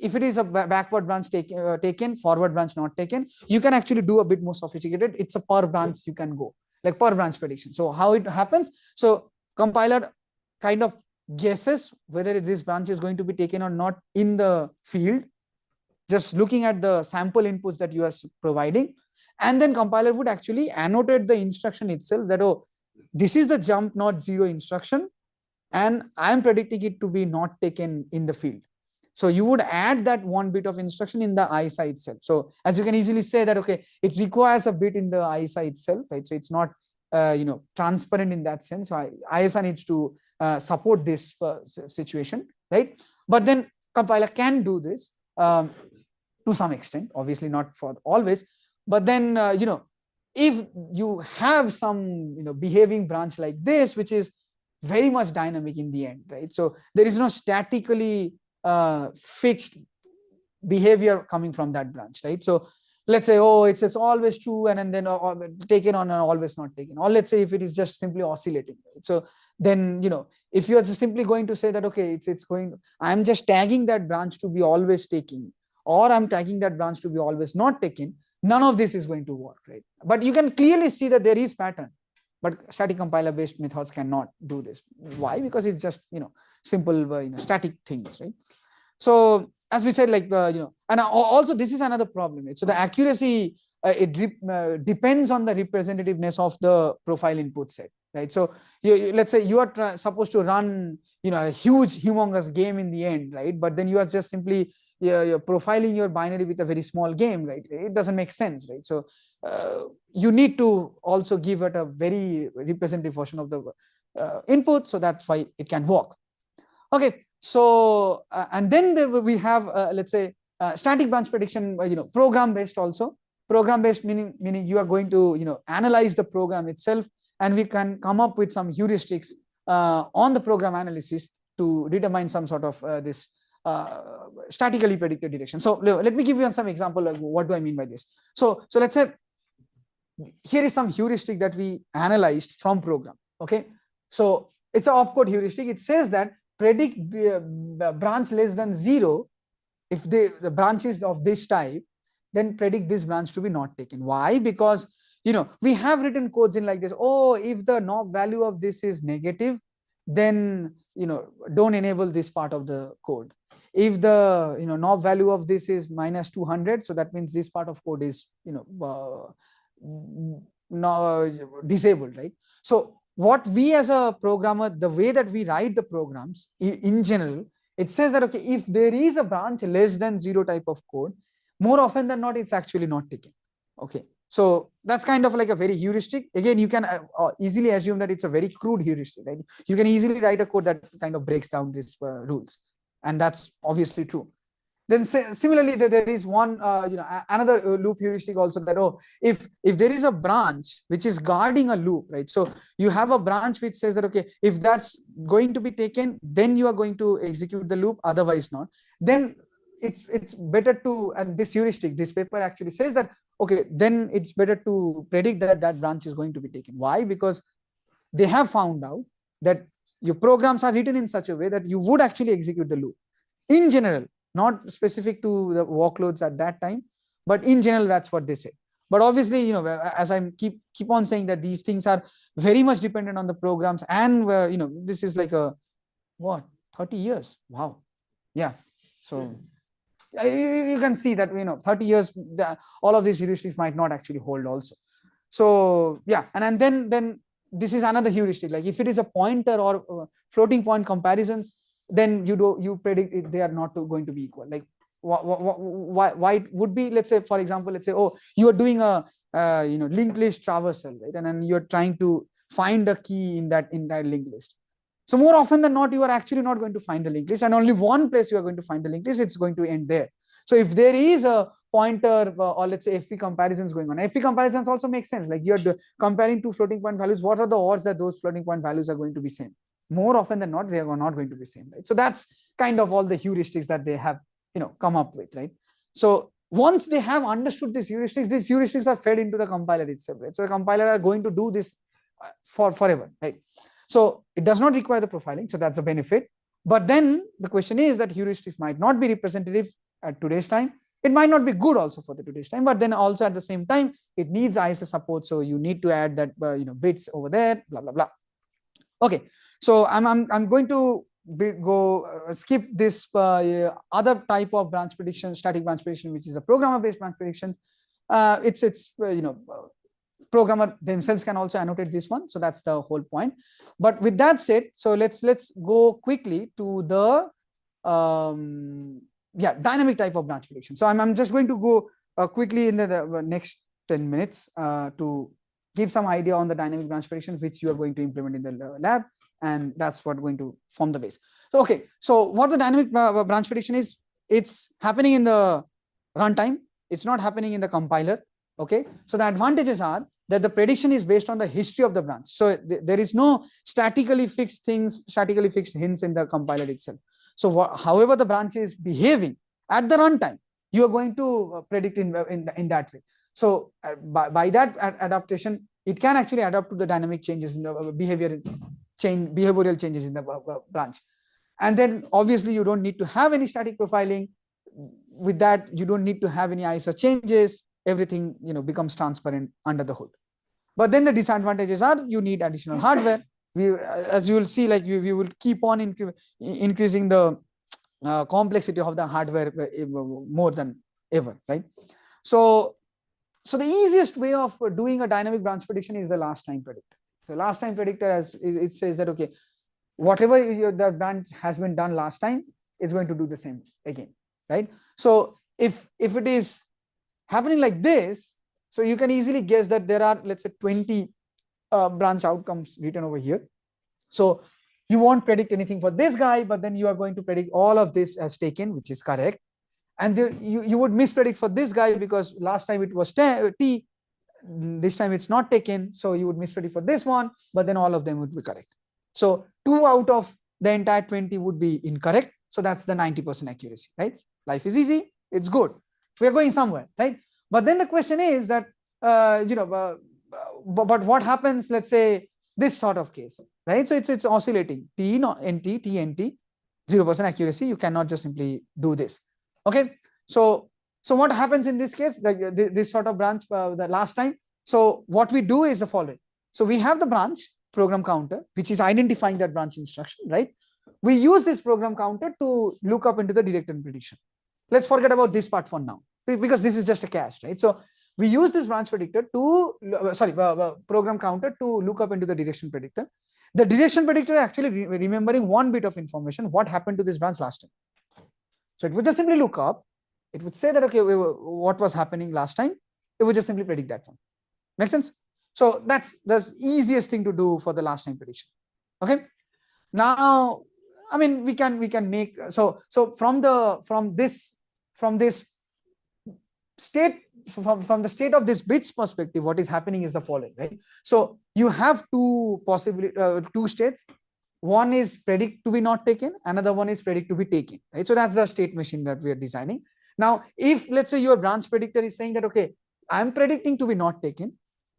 if it is a backward branch taken, forward branch not taken, you can actually do a bit more sophisticated. It's a per branch you can go, like per branch prediction. So how it happens? So compiler kind of guesses whether this branch is going to be taken or not in the field, just looking at the sample inputs that you are providing. And then compiler would actually annotate the instruction itself that, oh, this is the jump not 0 instruction, and I am predicting it to be not taken in the field. So you would add that one bit of instruction in the ISA itself. So as you can easily say that, okay, it requires a bit in the ISA itself, right? So it's not transparent in that sense. So ISA needs to support this situation, right? But then compiler can do this to some extent, obviously not for always. But then if you have some behaving branch like this, which is very much dynamic in the end, right? So there is no statically fixed behavior coming from that branch, right? So let's say, oh, it's always true, and then taken on and always not taken. Or let's say if it is just simply oscillating, right? So then if you are just simply going to say that, okay, it's going, I'm just tagging that branch to be always taking, or I'm tagging that branch to be always not taken, none of this is going to work, right? But you can clearly see that there is pattern, but static compiler based methods cannot do this. Why? Because it's just simple static things, right? So as we said, like and also this is another problem, right? So the accuracy depends on the representativeness of the profile input set, right? So let's say you are supposed to run a huge humongous game in the end, right? But then you are just simply you're profiling your binary with a very small game, right? It doesn't make sense, right? So you need to also give it a very representative version of the input, so that's why it can work. Okay, so and then we have let's say static branch prediction, program based also. program based meaning you are going to analyze the program itself, and we can come up with some heuristics on the program analysis to determine some sort of this statically predicted direction. So let me give you some example of what do I mean by this. So let's say here is some heuristic that we analyzed from program. Okay, so it's an opcode heuristic. It says that predict branch less than 0. If the branch is of this type, then predict this branch to be not taken. Why? Because we have written codes in like this. Oh, if the knob value of this is negative, then don't enable this part of the code. If the knob value of this is minus 200, so that means this part of code is disabled, right? So what we as a programmer, the way that we write the programs in general, it says that okay, if there is a branch less than 0 type of code, more often than not it's actually not taken. Okay, so that's kind of like a very heuristic. Again, you can easily assume that it's a very crude heuristic, right? You can easily write a code that kind of breaks down these rules, and that's obviously true. Then similarly, there is one another loop heuristic also, that if there is a branch which is guarding a loop, right? So you have a branch which says that okay, if that's going to be taken, then you are going to execute the loop, otherwise not. Then it's better to, and this heuristic, this paper actually says that okay, then it's better to predict that that branch is going to be taken. Why? Because they have found out that your programs are written in such a way that you would actually execute the loop in general, not specific to the workloads at that time, but in general, that's what they say. But obviously, as I keep on saying, that these things are very much dependent on the programs, and this is like a 30 years. Wow. Yeah. So you can see that 30 years, all of these heuristics might not actually hold also. So yeah, and then this is another heuristic. Like if it is a pointer or floating point comparisons, then you predict they are not going to be equal. Like why it would be, let's say, for example, let's say, oh, you are doing a linked list traversal, right? And then you're trying to find a key in that linked list. So more often than not, you are actually not going to find the linked list, and only one place you are going to find the linked list, it's going to end there. So if there is a pointer or let's say FP comparisons going on, FP comparisons also make sense. Like you're comparing two floating point values, what are the odds that those floating point values are going to be same? More often than not, they are not going to be same, right? So that's kind of all the heuristics that they have come up with, right? So once they have understood these heuristics are fed into the compiler itself, right? So the compiler are going to do this forever, right? So it does not require the profiling, so that's a benefit. But then the question is that heuristics might not be representative at today's time. It might not be good also for the today's time, but then also at the same time, it needs ISA support, so you need to add that bits over there, blah blah blah. Okay, so I'm going to skip this other type of branch prediction, static branch prediction, which is a programmer-based branch prediction. It's programmer themselves can also annotate this one, so that's the whole point. But with that said, so let's go quickly to the dynamic type of branch prediction. So I'm just going to go quickly in the next 10 minutes to give some idea on the dynamic branch prediction which you are going to implement in the lab, and that's what going to form the base. So okay, so what the dynamic branch prediction is, it's happening in the runtime, it's not happening in the compiler. Okay, so the advantages are that the prediction is based on the history of the branch. So there is no statically fixed hints in the compiler itself. So however the branch is behaving at the runtime, you are going to predict in that way. So by that adaptation, it can actually adapt to the dynamic changes in the behavioral changes in the branch. And then obviously you don't need to have any static profiling. With that, you don't need to have any ISA changes. Everything becomes transparent under the hood. But then the disadvantages are you need additional hardware. As you will see, like we will keep on increasing the complexity of the hardware more than ever, right? So the easiest way of doing a dynamic branch prediction is the last time predictor. So last time predictor, as it says that okay, whatever the branch has been done last time, it's going to do the same again, right? So if it is happening like this, so you can easily guess that there are, let's say, 20 branch outcomes written over here. So you won't predict anything for this guy, but then you are going to predict all of this as taken, which is correct. and you would mispredict for this guy because last time it was T, this time it's not taken, so you would mispredict for this one, but then all of them would be correct. So 2 out of the entire 20 would be incorrect. So that's the 90% accuracy, right? Life is easy, it's good. We are going somewhere, right? But then the question is that, but what happens, let's say, this sort of case, right? So it's oscillating, T, NT, T, NT, 0% accuracy. You cannot just simply do this, okay? So what happens in this case, this sort of branch, the last time? So what we do is the following. So we have the branch program counter, which is identifying that branch instruction, right? We use this program counter to look up into the direction prediction. Let's forget about this part for now, because this is just a cache, right? So we use this branch predictor to, program counter to look up into the direction predictor. The direction predictor is actually remembering one bit of information, what happened to this branch last time. So it would just simply look up. It would say that, okay, what was happening last time? It would just simply predict that one. Make sense? So that's the easiest thing to do for the last time prediction. Okay. Now, I mean, we can make, so from this state, from the state of this bits perspective, what is happening is the following, right? So you have two states. One is predict to be not taken, another one is predict to be taken, right? So that's the state machine that we are designing. Now, if let's say your branch predictor is saying that, okay, I'm predicting to be not taken,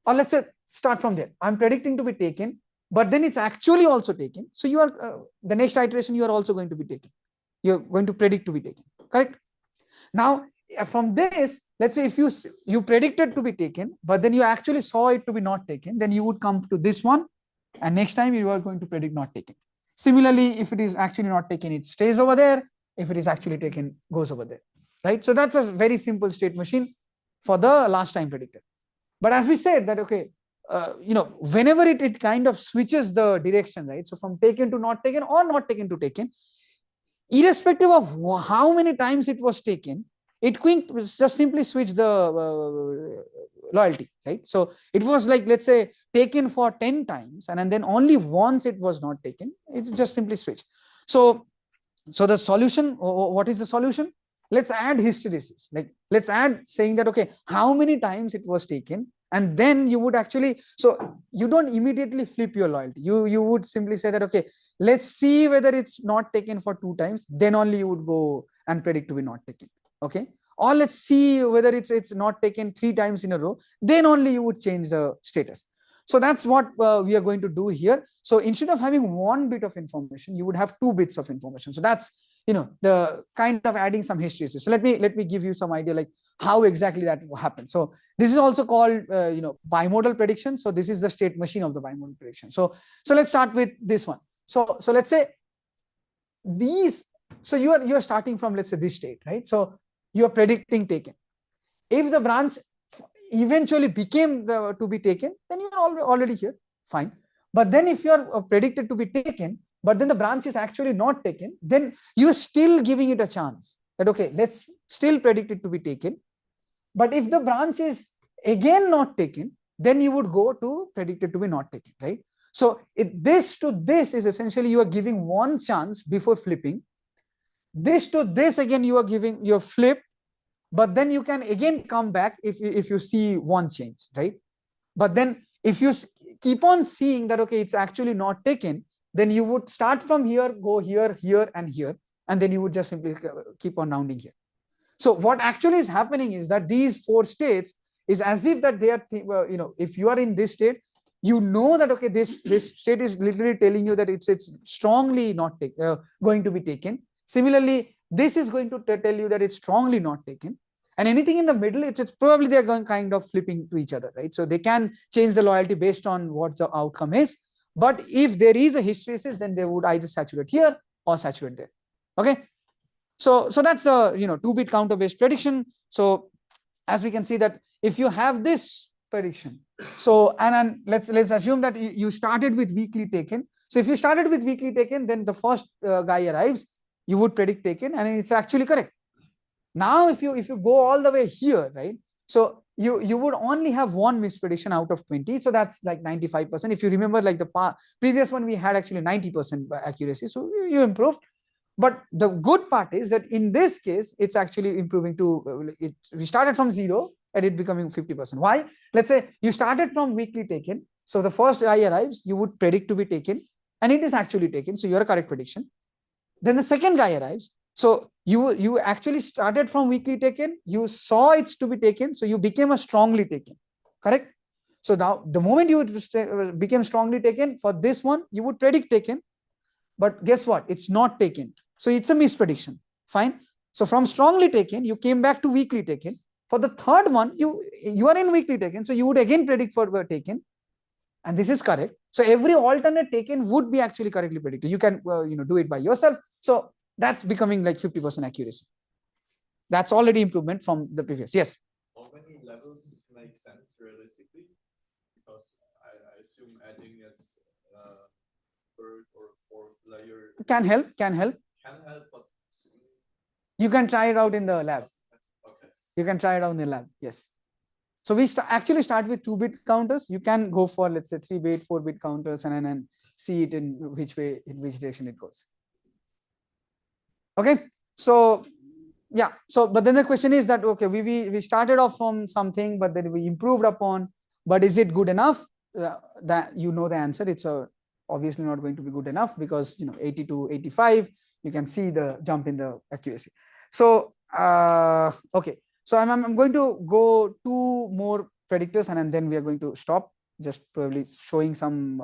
or let's say start from there, I'm predicting to be taken, but then it's actually also taken. So you are, the next iteration, you are also going to be taken. You're going to predict to be taken, correct? Now, from this, let's say if you predicted to be taken, but then you actually saw it to be not taken, then you would come to this one, and next time you are going to predict not taken. Similarly, if it is actually not taken, it stays over there. If it is actually taken, goes over there, right? So that's a very simple state machine for the last time predictor. But as we said that, okay, whenever it kind of switches the direction, right? So from taken to not taken or not taken to taken, irrespective of how many times it was taken, it couldn't just simply switch the loyalty, right? So it was like, let's say, taken for 10 times, and then only once it was not taken, it just simply switched. So the solution, what is the solution? Let's add hysteresis. Like, let's add saying that, okay, how many times it was taken, and then you would actually, so you don't immediately flip your loyalty. You would simply say that, okay, let's see whether it's not taken for 2 times, then only you would go and predict to be not taken. Okay, or let's see whether it's not taken 3 times in a row, then only you would change the status. So that's what we are going to do here. So instead of having 1 bit of information, you would have 2 bits of information. So that's, the kind of adding some history. So let me give you some idea like how exactly that happens. So this is also called bimodal prediction. So this is the state machine of the bimodal prediction. So let's start with this one. So let's say these, so you are starting from, let's say, this state, right? So you are predicting taken. If the branch eventually became to be taken, then you are already here, fine. But then if you are predicted to be taken, but then the branch is actually not taken, then you are still giving it a chance that, okay, let's still predict it to be taken. But if the branch is again not taken, then you would go to predicted to be not taken, right? So this to this is essentially you are giving 1 chance before flipping. This to this again you are giving your flip, but then you can again come back if you see 1 change, right? But then if you keep on seeing that, okay, it's actually not taken, then you would start from here, go here, here, and here, and then you would just simply keep on rounding here. So what actually is happening is that these 4 states is as if that they are, if you are in this state, you know that, okay, this state is literally telling you that it's strongly not going to be taken. Similarly, this is going to tell you that it's strongly not taken. And anything in the middle, it's probably they're going kind of flipping to each other, right? So they can change the loyalty based on what the outcome is. But if there is a hysteresis, then they would either saturate here or saturate there. Okay. So that's the 2-bit counter based prediction. So as we can see that if you have this prediction, so and let's assume that you started with weakly taken. So if you started with weakly taken, then the first guy arrives, you would predict taken, and it's actually correct. Now if you go all the way here, right? So you would only have 1 misprediction out of 20. So that's like 95%. If you remember, like the previous one, we had actually 90% accuracy. So you improved. But the good part is that in this case, it's actually improving to, we started from 0 and it becoming 50%. Why? Let's say you started from weekly taken. So the first guy arrives, you would predict to be taken and it is actually taken. So you're a correct prediction. Then the second guy arrives. So you actually started from weakly taken, you saw it's to be taken, so you became a strongly taken, correct? So now the moment you became strongly taken for this one, you would predict taken, but guess what? It's not taken. So it's a misprediction. Fine. So from strongly taken, you came back to weakly taken. For the third one, you are in weakly taken, so you would again predict for taken, and this is correct. So every alternate taken would be actually correctly predicted. You can do it by yourself. So that's becoming like 50% accuracy. That's already improvement from the previous. Yes. How many levels make sense realistically? Because I assume adding its third or fourth layer Can help, but you can try it out in the lab. okay. You can try it out in the lab. Yes. So we actually start with 2-bit counters. You can go for, let's say, 3-bit, 4-bit counters and then see it in which direction it goes. Okay. So yeah. So but then the question is that, okay, we started off from something, but then we improved upon, but is it good enough? That you know the answer. It's obviously not going to be good enough, because 80 to 85, you can see the jump in the accuracy. So okay. So I'm going to go 2 more predictors and then we are going to stop, just probably showing some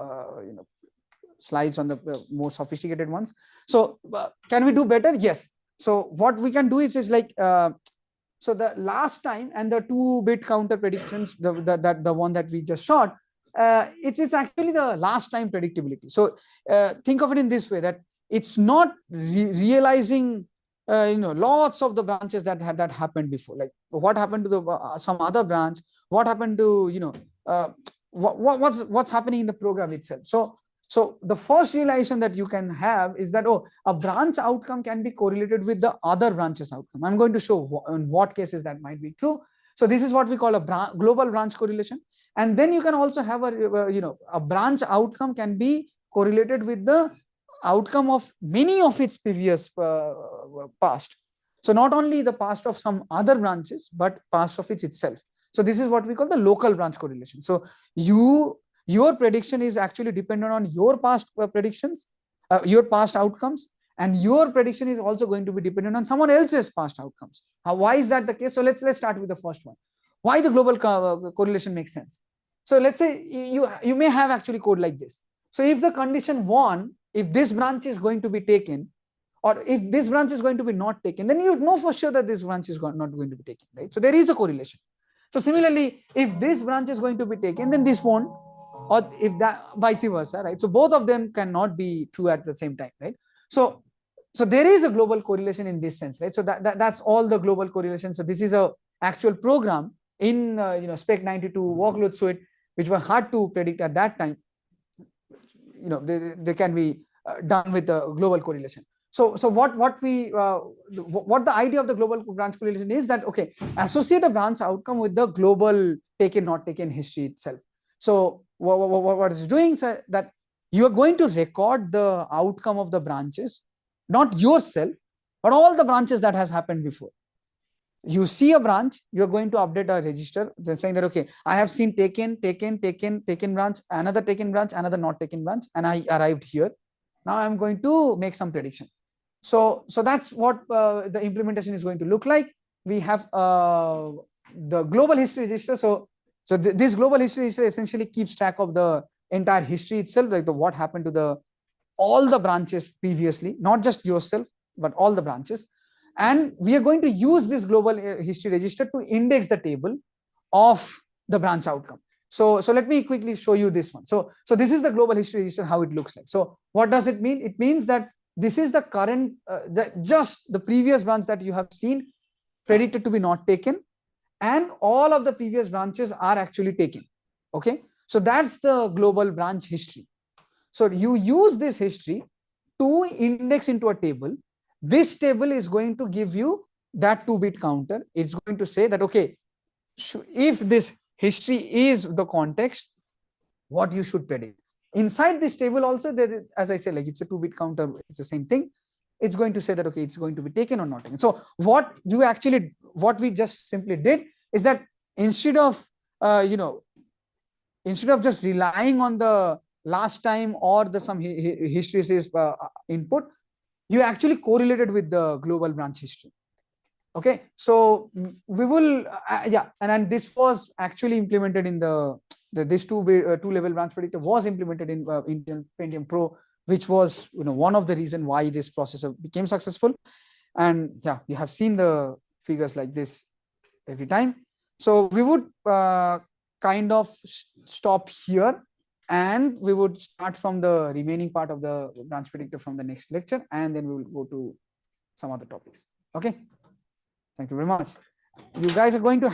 slides on the more sophisticated ones. So can we do better? Yes. So what we can do is like, so the last time and the 2-bit counter predictions, the one that we just shot, it's actually the last time predictability. So think of it in this way, that it's not realizing lots of the branches that happened before, like what happened to the some other branch, what happened to what's happening in the program itself. So the first realization that you can have is that, oh, a branch outcome can be correlated with the other branch's outcome. I'm going to show in what cases that might be true. So this is what we call a global branch correlation. And then you can also have a branch outcome can be correlated with the outcome of many of its previous past. So not only the past of some other branches, but past of it itself. So this is what we call the local branch correlation. So your prediction is actually dependent on your past predictions, your past outcomes, and your prediction is also going to be dependent on someone else's past outcomes. Why is that the case? So let's start with the first one. Why the global correlation makes sense? So let's say you may have actually code like this. So if the condition 1, if this branch is going to be taken, or if this branch is going to be not taken, then you know for sure that this branch is not going to be taken, right? So there is a correlation. So similarly, if this branch is going to be taken, then this won't, or if that vice versa, right? So both of them cannot be true at the same time, right? So there is a global correlation in this sense, right? So that's all the global correlation. So this is a actual program in Spec 92 workload suite, which were hard to predict at that time. They can be done with the global correlation. So what the idea of the global branch correlation is that, okay, associate a branch outcome with the global taken not taken history itself. So what it's doing is that you are going to record the outcome of the branches, not yourself, but all the branches that has happened before. You see a branch, you're going to update a register, then saying that, okay, I have seen taken branch, another taken branch, another not taken branch, and I arrived here. Now I'm going to make some prediction. So that's what the implementation is going to look like. We have the global history register. So this global history register essentially keeps track of the entire history itself, like what happened to all the branches previously, not just yourself, but all the branches. And we are going to use this global history register to index the table of the branch outcome. So let me quickly show you this one. So this is the global history register, how it looks like. So what does it mean? It means that this is the current, just the previous branch that you have seen predicted to be not taken, and all of the previous branches are actually taken. Okay, so that's the global branch history. So you use this history to index into a table. This table is going to give you that 2-bit counter. It's going to say that, okay, if this history is the context, what you should predict. Inside this table also, there is, as I said, like it's a 2-bit counter, it's the same thing. it's going to say that, okay, it's going to be taken or not taken. So what we just simply did is that instead of just relying on the last time or the some hysteresis input, you actually correlated with the global branch history. Okay, so we will and this was actually implemented in this two-level branch predictor was implemented in Intel Pentium Pro, which was one of the reason why this processor became successful. And yeah, you have seen the figures like this every time. So we would kind of stop here, and we would start from the remaining part of the branch predictor from the next lecture, and then we will go to some other topics. Okay, thank you very much. You guys are going to have